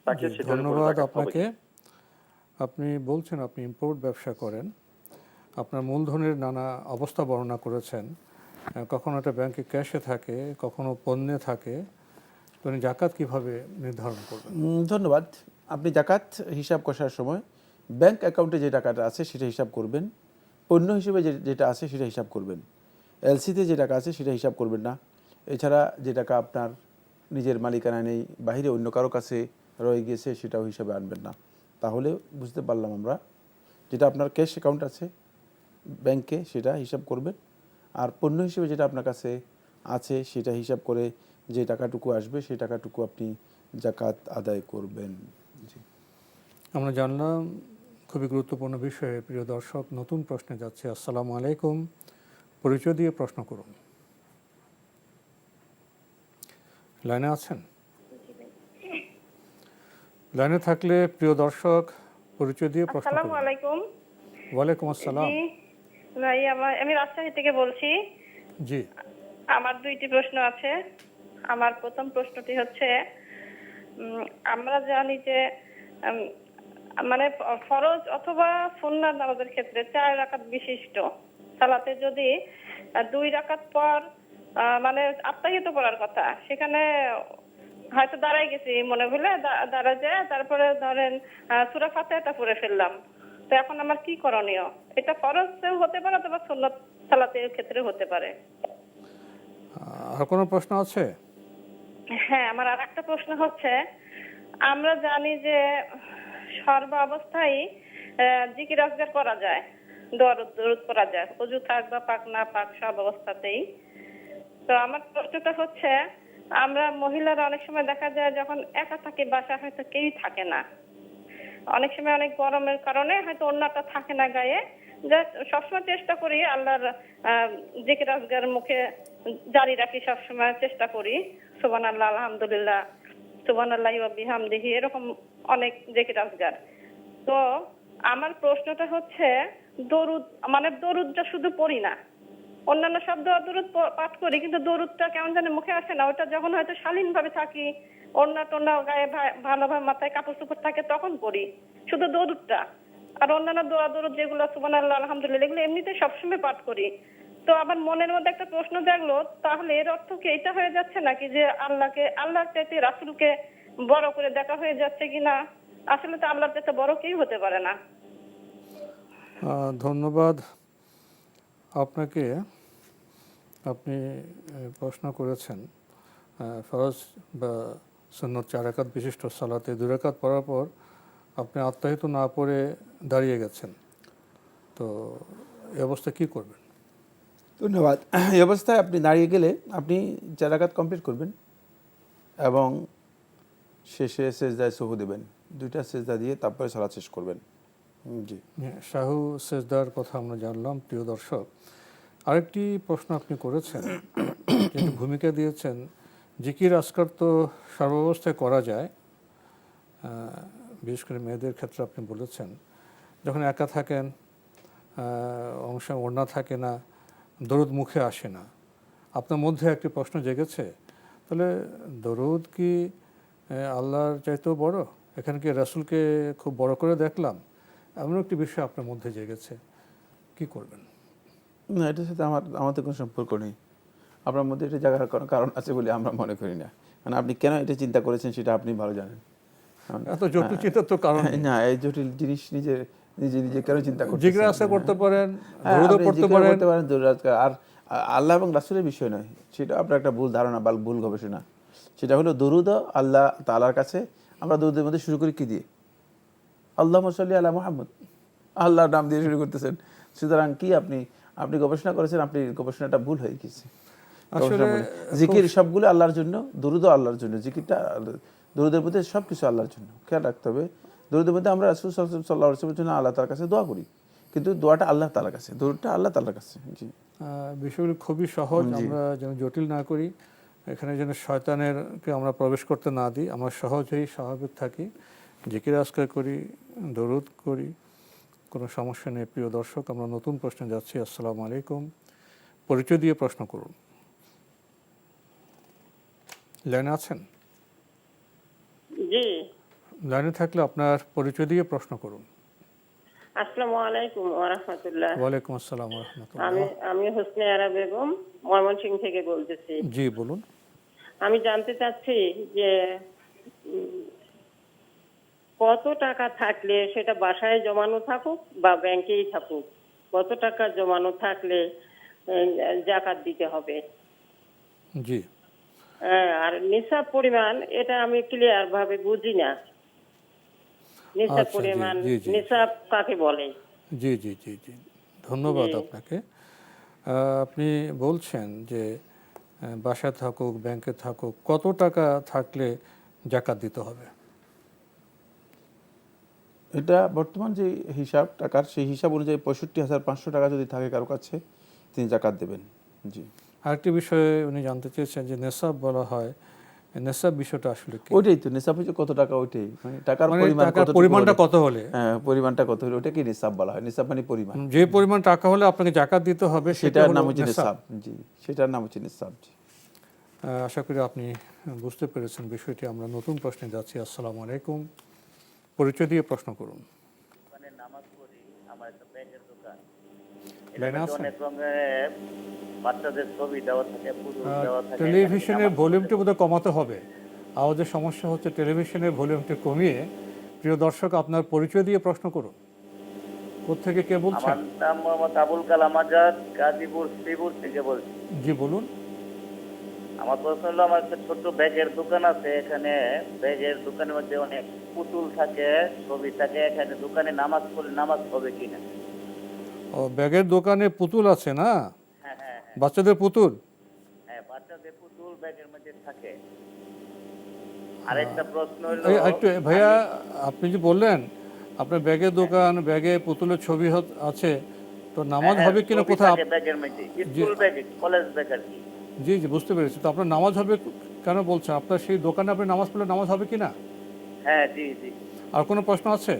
তাকে সেটার উপরে যাকাত হবে। ধন্যবাদ আপনাকে। আপনি বলছেন আপনি ইম্পোর্ট ব্যবসা করেন, আপনার মূলধনের নানা অবস্থা বর্ণনা করেছেন। কখনো এটা ব্যাংকে ক্যাশে থাকে, কখনো পণ্যে থাকে, তো জাকাত কিভাবে নির্ধারণ করবেন? ধন্যবাদ। আপনি জাকাত হিসাব কষার সময় ব্যাংক অ্যাকাউন্টে যে টাকাটা আছে সেটা হিসাব করবেন, পণ্য হিসেবে যেটা আছে সেটা হিসাব করবেন, এলসিতে যে টাকা আছে সেটা হিসাব করবেন না। এছাড়া যে টাকা আপনার নিজের মালিকানা নেই, বাইরে অন্য কারো কাছে রয়ে গিয়েছে, সেটাও হিসাবে আনবেন না। তাহলে বুঝতে পারলাম আমরা, যেটা আপনার ক্যাশ অ্যাকাউন্ট আছে ব্যাংকে সেটা হিসাব করবেন, আর পণ্য হিসেবে যেটা আপনার কাছে আছে সেটা হিসাব করে যে টাকাটুকু আসবে সেই টাকাটুকু আপনি জাকাত আদায় করবেন। জি, আমরা জানলাম খুবই গুরুত্বপূর্ণ বিষয়ে। প্রিয় দর্শক, নতুন প্রশ্নে যাচ্ছে। আসসালামু আলাইকুম, পরিচয় দিয়ে প্রশ্ন করুন। লাইনে আছেন? লাইনে থাকলে প্রিয় দর্শক পরিচয় দিয়ে প্রশ্ন করুন। আসসালামু আলাইকুম। ওয়ালাইকুম আসসালাম। জি ভাই, আমি রাজশাহী থেকে বলছি। জি, আমার দুইটি প্রশ্ন আছে। আমার প্রথম প্রশ্নটি হচ্ছে, আমরা জানি যে মানে ফরজ অথবা সুন্নাত নামাজের ক্ষেত্রে 4 রাকাত বিশিষ্ট সালাতে যদি 2 রাকাত পর মানে আত্তাহিয়াত পড়ার কথা, সেখানে হয়তো দাঁড়াই গেছি মনে হলে দাঁড়া যায়, তারপরে ধরেন সূরা ফাতিহাটা পড়ে ফেললাম, তো এখন আমার কি করণীয়? এটা ফরজেও হতে পারে অথবা সুন্নাত সালাতের ক্ষেত্রে হতে পারে। আর কোনো প্রশ্ন আছে? হ্যাঁ, আমার আর একটা প্রশ্ন হচ্ছে, আমরা জানি যে সর্ব অবস্থায় জিকির আজকার করা যায়, দরুদ করা যায়, ওযু থাক বা পাক না পাক সব অবস্থাতেই। তো আমার প্রশ্নটা হচ্ছে, আমরা মহিলারা অনেক সময় দেখা যায় যখন একা থাকি, বাসা হয়তো কেউই থাকে না, অনেক সময় অনেক গরমের কারণে হয়তো ওড়নাটা থাকে না গায়ে, যা সবসময় চেষ্টা করি আল্লাহর জিকির আজগার মুখে জারি রাখি, সবসময় চেষ্টা করি সুবহানাল্লাহ, আলহামদুলিল্লাহ, সুবহানাল্লাহি ওয়া বিহামদিহি, এরকম অনেক জিকির আজগার। তো আমার প্রশ্নটা হচ্ছে, দরুদ মানে দরুদটা শুধু পড়ি না, অন্যান্য শব্দ দরুদ পাঠ করি, কিন্তু দরুদটা কেমন জানি মুখে আসে না। ওটা যখন হয়তো শালীন ভাবে থাকি, ওড়না টোড়না গায়ে ভালোভাবে মাথায় কাপড় চোপড় থাকে, তখন পড়ি শুধু দরুদটা। আর অন্যান্য দোয়া দরুদ যেগুলো সুবহানাল্লাহ, আলহামদুলিল্লাহ, এগুলো এমনিতে সবসময় পাঠ করি। তো আমার মনের মধ্যে একটা প্রশ্ন জাগলো, তাহলে এর অর্থ কি এটা হয়ে যাচ্ছে নাকি যে আল্লাহর চাইতে রাসূলকে বড় করে দেখা হয়ে যাচ্ছে কিনা? আসলে তো আল্লাহর চাইতে বড় কেউ হতে পারে না। ধন্যবাদ আপনাকে। আপনি প্রশ্ন করেছেন ফরজ বা সুন্নত 4 রাকাত বিশিষ্ট সালাতে 2 রাকাত পড়ার পর আপনি আত্মাহিত না পড়ে দাঁড়িয়ে গেছেন, তো এই অবস্থা কি করবেন? ধন্যবাদ। এই অবস্থায় আপনি দাঁড়িয়ে গেলে আপনি 4 রাকাত কমপ্লিট করবেন এবং শেষে সেজদায় সহু দেবেন, 2টা সেজদা দিয়ে তারপরে সালাত শেষ করবেন। জি, সাহু সেজদার কথা আমরা জানলাম। প্রিয় দর্শক, আরেকটি প্রশ্ন আপনি করেছেন, যেটি ভূমিকা দিয়েছেন, জিকির আজকার তো সর্বাবস্থায় করা যায়, বিশেষ করে মেয়েদের ক্ষেত্রে আপনি বলেছেন যখন একা থাকেন, অংশ ওড়না থাকে না, দরুদ মুখে আসে না। আপনার মধ্যে একটি প্রশ্ন জেগেছে, তাহলে দরুদ কি আল্লাহর চাইতেও বড়? এখানে কি রাসূলকে খুব বড় করে দেখলাম? এমন একটি বিষয় আপনার মধ্যে জেগেছে, কি করবেন? না, এটার সাথে আমাদের কোনো সম্পর্ক নেই। আপনার মধ্যে এটা জাগার কোনো কারণ আছে বলে আমরা মনে করি না। মানে আপনি কেন এটা চিন্তা করেছেন সেটা আপনি ভালো জানেন। এত জটিল চিন্তার তো কারণ না, এই জটিল জিনিস নিজে কেন চিন্তা করতেছেন? জিজ্ঞাসা করতে পারেন, দরুদও পড়তে পারেন। আর আল্লাহ এবং রাসূলের বিষয় নয়, সেটা আপনার একটা ভুল ধারণা বা ভুল গবেষণা। সেটা হলো দরুদ আল্লাহ তাআলার কাছে আমরা দরুদের মধ্যে শুরু করি কি দিয়ে? আল্লাহুম্মা সাল্লি আলা মুহাম্মদ, আল্লাহর নাম দিয়ে শুরু করতেছেন। সুতরাং কি আপনি গবেষণা করেছেন, আপনি গবেষণাটা ভুল হয়ে গেছে। আসলে জিকির সবগুলো আল্লাহর জন্য, দরুদও আল্লাহর জন্য, জিকিরটা দরুদের মধ্যে সবকিছু আল্লাহর জন্য। খেয়াল রাখতে হবে, দরুদের মধ্যে আমরা রাসূল সাল্লাল্লাহু আলাইহি ওয়াসাল্লামের জন্য আল্লাহ তাআলার কাছে দোয়া করি, কিন্তু দোয়াটা আল্লাহ তাআলার কাছে, দরুদটা আল্লাহ তাআলার কাছে। জি, বিষয়গুলো খুবই সহজ, আমরা যেন জটিল না করি, এখানে যেন শয়তানেরকে আমরা প্রবেশ করতে না দিই, আমরা সহজেই স্বাভাবিক থাকি, জিকির আজকার করি, দরুদ করি, কোনো সমস্যা নেই। প্রিয় দর্শক, আমরা নতুন প্রশ্নে যাচ্ছি। আসসালামু আলাইকুম, পরিচয় দিয়ে প্রশ্ন করুন। লাইনে আছেন? জি, লাইনে থাকলে আপনার পরিচয় দিয়ে প্রশ্ন করুন। আসসালামু আলাইকুম ওয়া রাহমাতুল্লাহ। ওয়ালাইকুম আসসালাম ওয়া রাহমাতুল্লাহ। আমি হোসনে আরা বেগম ময়মনসিংহ থেকে বলতেছি। জি, বলুন। আমি জানতে চাচ্ছি যে কত টাকা থাকলে, সেটা বাসায় জমানো থাকুক বা ব্যাংকেই থাকুক, কত টাকা জমানো থাকলে যাকাত দিতে হবে? জি, আর নিসাব পরিমাণ, এটা আমি ক্লিয়ার ভাবে বুঝি না। নিসাব পরিমাণ, নিসাব কাকে বলে? জি জি জি জি, ধন্যবাদ আপনাকে। আপনি বলছেন যে বাসায় থাকুক, ব্যাংকে থাকুক, কত টাকা থাকলে যাকাত দিতে হবে? এটা বর্তমান যে হিসাব টাকার, সেই হিসাব অনুযায়ী ৬৫,৫০০ টাকা যদি থাকে কারো কাছে, তিনি যাকাত দেবেন। জি, আরেকটি বিষয়ে উনি জানতে চেয়েছেন যে নেসাব বলা হয়, নেসাব বিষয়টা আসলে কি? ওইটাই তো নেসাব হচ্ছে কত টাকা, ওইটাই মানে টাকার পরিমাণটা কত হলে, হ্যাঁ, পরিমাণটা কত হলে ওটাকে নিসাব বলা হয়। নিসাব মানে পরিমাণ, যে পরিমাণ টাকা হলে আপনাকে যাকাত দিতে হবে সেটার নাম হচ্ছে নিসাব। জি, সেটার নাম হচ্ছে নিসাব। আশা করি আপনি বুঝতে পেরেছেন বিষয়টি। আমরা নতুন প্রশ্নে যাচ্ছি। আসসালামু আলাইকুম, পরিচয় দিয়ে প্রশ্ন করুন। মানে নামাজ পড়ি, আমার একটা ব্যাগের দোকান, লাইনে আছেন? অনেক রঙের বাচ্চাদের ছবি দেওয়া থাকে, পুতুল দেওয়া থাকে। টেলিভিশনের ভলিউমটি বোধহয় কমাতে হবে, আওয়াজের সমস্যা হচ্ছে। টেলিভিশনের ভলিউমটি কমিয়ে প্রিয় দর্শক আপনার পরিচয় দিয়ে প্রশ্ন করুন। কোত্থেকে কে বলছেন? আমার নাম মোহাম্মদ আবুল কালাম আজাদ, গাজীপুর শ্রীপুর থেকে বলছি। জি, বলুন। আমার প্রশ্ন হলো, আমার একটা ছোট ব্যাগের দোকান আছে, এখানে ব্যাগের দোকানের মধ্যে অনেক পুতুল থাকে, ছবি থাকে, এখানে দোকানে নামাজ পড়লে নামাজ হবে কিনা? ও, ব্যাগের দোকানে পুতুল আছে না? হ্যাঁ হ্যাঁ, বাচ্চাদের পুতুল? হ্যাঁ সালাতে পুতুল ব্যাগের মধ্যে থাকে। আরেকটা প্রশ্ন হলো, একটু ভাইয়া, আপনি যে বললেন আপনার ব্যাগের দোকান, ব্যাগে পুতুলের ছবি আছে, তো নামাজ হবে কিনা কোথায়? ব্যাগের মধ্যে স্কুল ব্যাগ, কলেজ ব্যাগ আর কি। জি জি, বুঝতে পেরেছি। তো আপনার নামাজ হবে কেন বলছেন? আপনার সেই দোকানে আপনি নামাজ পড়লে নামাজ হবে কিনা? হ্যাঁ, জি জি। আর কোনো প্রশ্ন আছে?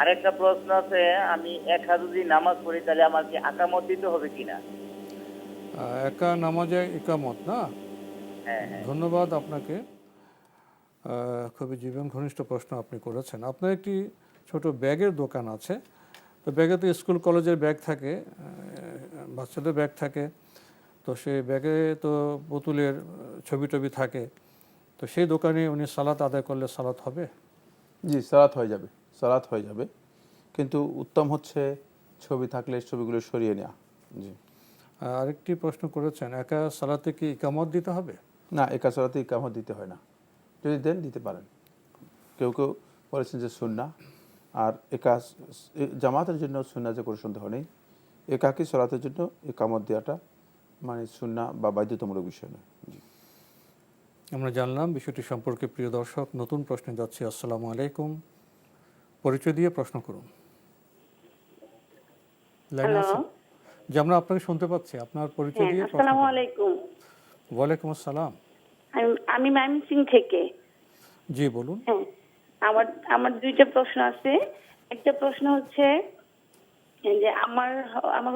আরেকটা প্রশ্ন আছে, আমি একা যদি নামাজ পড়ি তাহলে আমার কি আকামত দিতে হবে কিনা? একা নামাজে ইকামত না? হ্যাঁ হ্যাঁ। ধন্যবাদ আপনাকে, খুবই জীবন ঘনিষ্ঠ প্রশ্ন আপনি করেছেন। আপনার একটি ছোট ব্যাগের দোকান আছে, তো ব্যাগে তো স্কুল কলেজের ব্যাগ থাকে, বাচ্চাদের ব্যাগ থাকে, তো সেই ব্যাগে তো পুতুলের ছবি টবি থাকে, তো সেই দোকানে উনি সালাত আদায় করলে সালাত হবে? জি, সালাত হয়ে যাবে, সালাত হয়ে যাবে, কিন্তু উত্তম হচ্ছে ছবি থাকলে ছবিগুলো সরিয়ে নেওয়া। জি। আরেকটি প্রশ্ন করেছেন, একা সালাতে কি ইকামত দিতে হবে? না, একা সালাতে ইকামত দিতে হয় না, যদি দেন দিতে পারেন। কেউ কেউ বলেছেন যে সুন্নাহ, আর একা জামাতের জন্য সুন্নাহ যে কোনো সন্দেহ নেই, একাকী সালাতের জন্য ইকামত দেওয়াটা মানে সুন্নাহ বা বাধ্যতামূলক বিষয় নয়। জি। আমরা জানলাম বিষয়টি সম্পর্কে। প্রিয় দর্শক, নতুন প্রশ্নে যাচ্ছি। আসসালামু আলাইকুম, পরিচয় দিয়ে প্রশ্ন করুন। যে আমরা আপনাকে শুনতে পাচ্ছি, আপনার পরিচয় দিয়ে প্রশ্ন করুন। আসসালামু আলাইকুম। ওয়ালাইকুম আসসালাম। আমি ময়মনসিং থেকে। জি বলুন। হ্যাঁ, আমার দুইটা প্রশ্ন আছে। একটা প্রশ্ন হচ্ছে যে আমার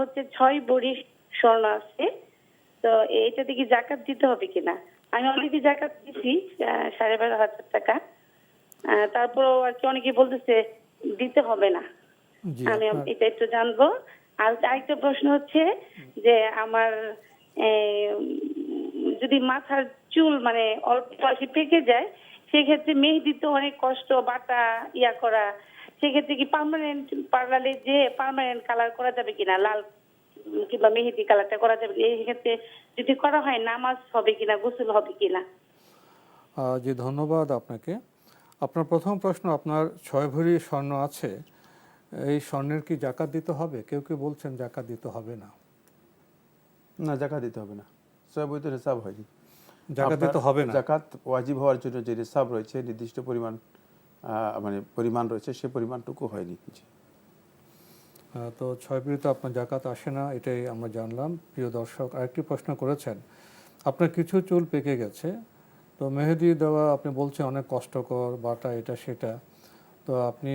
হচ্ছে 6 ভরি স্বর্ণ আছে, তো এটা থেকে যাকাত দিতে হবে কিনা? আমি অলরেডি যাকাত দিছি 12,500 টাকা, তারপরও আর কি অনেকে বলতেছে দিতে হবে না। আমি এটা একটু জানবো। আর আরেকটা প্রশ্ন হচ্ছে যে আমার যদি মাথার চুল মানে অল্প বয়সে পেকে যায়, সেক্ষেত্রে মেহেদি তো অনেক কষ্ট, বাটা করা, সেক্ষেত্রে কি পার্মানেন্ট পার্লারে যে পার্মানেন্ট কালার করা যাবে কিনা, লাল কিংবা মেহেদি কালারটা করা যাবে? এই ক্ষেত্রে যদি করা হয় নামাজ হবে কিনা, গোসল হবে কিনা? জি ধন্যবাদ আপনাকে। আপনার প্রথম প্রশ্ন, আপনার 6 ভরি স্বর্ণ আছে, এই স্বর্ণের কি যাকাত দিতে হবে? কেউ কেউ বলছেন যাকাত দিতে হবে না। না, যাকাত দিতে হবে না, সবই তো হিসাব হয়নি, যাকাত দিতে হবে না। যাকাত ওয়াজিব হওয়ার জন্য যে হিসাব রয়েছে, নির্দিষ্ট পরিমাণ মানে পরিমাণ রয়েছে, সেই পরিমাণটুকু হয়নি। তো 6 ভরি তো আপনার যাকাত আসে না, এটাই আমরা জানলাম। প্রিয় দর্শক, আরেকটি প্রশ্ন করেছেন, আপনার কিছু চুল পেকে গেছে, তো মেহেদি দেওয়া আপনি বলছেন অনেক কষ্টকর, বাটা এটা সেটা, তো আপনি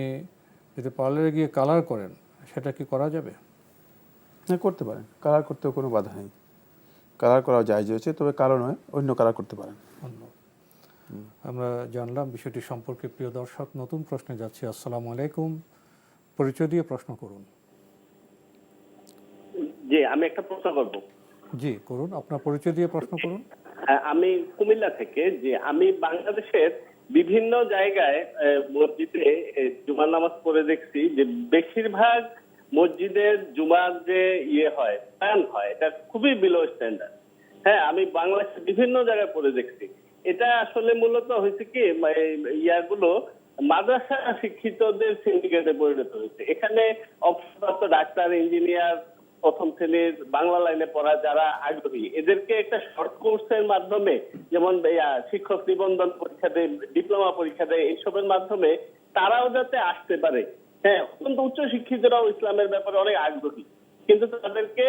যদি পার্লারে গিয়ে কালার করেন, সেটা কি করা যাবে? হ্যাঁ, করতে পারেন, কালার করতেও কোনো বাধা নেই, কালার করা জায়েজ হয়েছে, তবে কালো নয়, অন্য কালার করতে পারেন। আমরা জানলাম বিষয়টি সম্পর্কে। প্রিয় দর্শক, নতুন প্রশ্নে যাচ্ছি। আসসালামু আলাইকুম, পরিচয় দিয়ে প্রশ্ন করুন। জি, আমি একটা প্রশ্ন করব। জি করুন, আপনার পরিচয় দিয়ে প্রশ্ন করুন। আমি কুমিল্লা থেকে। যে আমি বাংলাদেশের বিভিন্ন জায়গায় মসজিদে জুমার নামাজ পড়ে দেখছি যে বেশিরভাগ মসজিদের জুমার যে হয় প্ল্যান হয়, এটা খুবই বিলো স্ট্যান্ডার্ড। হ্যাঁ, আমি বাংলাদেশের বিভিন্ন জায়গায় পড়ে দেখছি। এটা আসলে মূলত হয়েছে কি, ইয়াগুলো মাদ্রাসা শিক্ষিতদের সিন্ডিকেটে পরিণত হয়েছে। এখানে অবসরপ্রাপ্ত ডাক্তার, ইঞ্জিনিয়ার, প্রথম শ্রেণীর বাংলা লাইনে পড়া যারা আগ্রহী, এদেরকে একটা শর্ট কোর্সের মাধ্যমে, যেমন শিক্ষক নিবন্ধন পরীক্ষা দেয়, ডিপ্লোমা পরীক্ষা দেয়, এইসবের মাধ্যমে তারাও যাতে আসতে পারে। হ্যাঁ, অত্যন্ত উচ্চ শিক্ষিতরাও ইসলামের ব্যাপারে অনেক আগ্রহী, কিন্তু তাদেরকে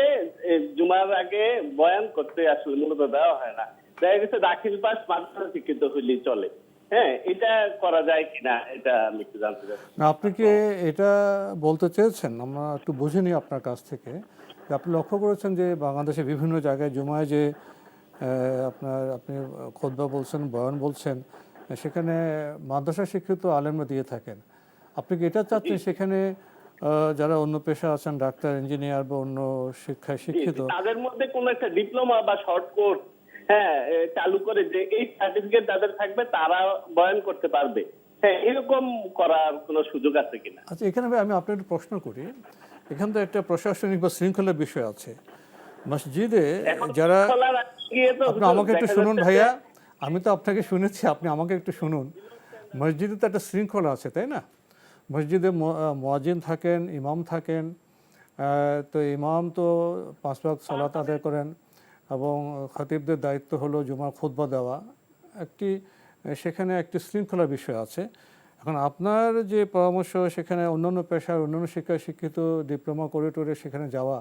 জুমার আগে বয়ান করতে আসলে মূলত দেওয়া হয় না। দেখা গেছে দাখিল পাস মাদ্রাসা শিক্ষিত হইলেই চলে। হ্যাঁ, এটা করা যায় কিনা, এটা আমি একটু জানতে চাচ্ছি। না, আপনি কি এটা বলতে চেয়েছেন? আমরা একটু বুঝে নিই আপনার কাছ থেকে। আপনি লক্ষ্য করেছেন যে বাংলাদেশে বিভিন্ন জায়গায় জুমায় যে আপনি খুতবা বলছেন, বয়ান বলছেন, সেখানে মাদ্রাসা শিক্ষিত আলেমরা দিয়ে থাকেন। আপনি কি এটা চাচ্ছেন সেখানে যারা অন্য পেশা আছেন, ডাক্তার, ইঞ্জিনিয়ার বা অন্য শিক্ষায় শিক্ষিত, তাদের মধ্যে কোনো একটা ডিপ্লোমা বা শর্ট কোর্স চালু করে যে এই সার্টিফিকেট যাদের থাকবে তারা বয়ান করতে পারবে, হ্যাঁ, এরকম করার কোনো সুযোগ আছে কিনা? আচ্ছা, এখানে আমি আপনার একটু প্রশ্ন করি। এখান তো একটা প্রশাসনিক বা শৃঙ্খলার বিষয় আছে। মসজিদে যারা, আপনি আমাকে একটু শুনুন ভাইয়া, আমি তো আপনাকে শুনেছি, আপনি আমাকে একটু শুনুন। মসজিদে তো একটা শৃঙ্খলা আছে, তাই না? মসজিদে মুয়াজ্জিন থাকেন, ইমাম থাকেন, তো ইমাম তো 5 ওয়াক্ত সালাত আদায় করেন, এবং খতিবদের দায়িত্ব হলো জুমার খুতবা দেওয়া, সেখানে একটি শৃঙ্খলার বিষয় আছে। এখন আপনার যে পরামর্শ, সেখানে অন্যান্য পেশার অন্যান্য শিক্ষায় শিক্ষিত ডিপ্লোমা করে টোরে সেখানে যাওয়া,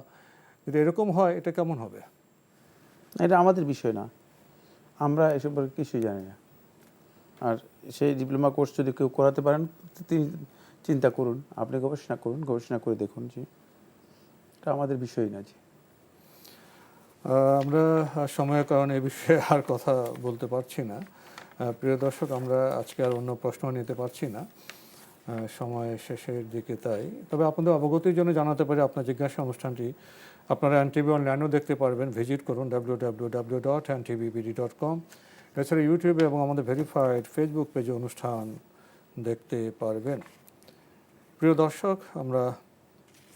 যদি এরকম হয় এটা কেমন হবে? এটা আমাদের বিষয় না, আমরা এসব কিছুই জানি না। আর সেই ডিপ্লোমা কোর্স যদি কেউ করাতে পারেন তিনি চিন্তা করুন, আপনি গবেষণা করুন, গবেষণা করে দেখুন। জি, এটা আমাদের বিষয় না। জি, আমরা সময়ের কারণে এই বিষয়ে আর কথা বলতে পারছি না। প্রিয় দর্শক, আমরা আজকে আর অন্য প্রশ্ন নিতে পারছি না, সময় শেষের দিকে। তাই তবে আপনাদের অবগতির জন্য জানাতে পারি, আপনার জিজ্ঞাসা অনুষ্ঠানটি আপনারা এনটিভি অনলাইনেও দেখতে পারবেন। ভিজিট করুন www.ntvbd.com। এছাড়া ইউটিউবে এবং আমাদের ভেরিফাইড ফেসবুক পেজে অনুষ্ঠান দেখতে পারবেন। প্রিয় দর্শক, আমরা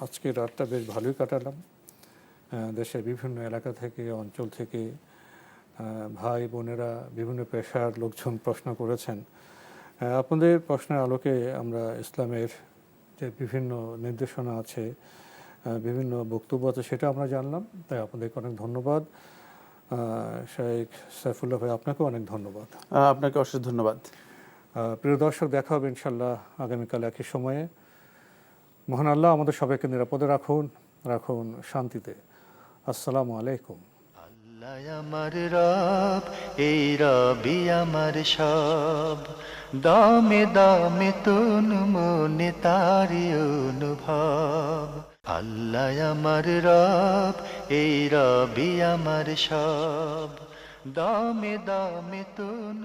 আজকে রাতটা বেশ ভালোই কাটালাম। দেশের বিভিন্ন এলাকা থেকে, অঞ্চল থেকে ভাই বোনেরা, বিভিন্ন পেশার লোকজন প্রশ্ন করেছেন। আপনাদের প্রশ্নের আলোকে আমরা ইসলামের যে বিভিন্ন নির্দেশনা আছে, বিভিন্ন বক্তব্য আছে, সেটা আমরা জানলাম। তাই আপনাদেরকে অনেক ধন্যবাদ। শেখ সাইফুল্লাহ ভাই, আপনাকেও অনেক ধন্যবাদ। আপনাকে অশেষ ধন্যবাদ। প্রিয় দর্শক, দেখা হবে ইনশাল্লাহ আগামীকাল একই সময়ে। মহান আল্লাহ আমাদের সবাইকে নিরাপদে রাখুন শান্তিতে। আসসালামু আলাইকুম। আল্লাহ আমার রব, এই রবি আমার সব, দামে দামে তুন মনে তারি অনুভব। আল্লাহ আমার রব, এই রবি আমার সব, দামে দামে তুন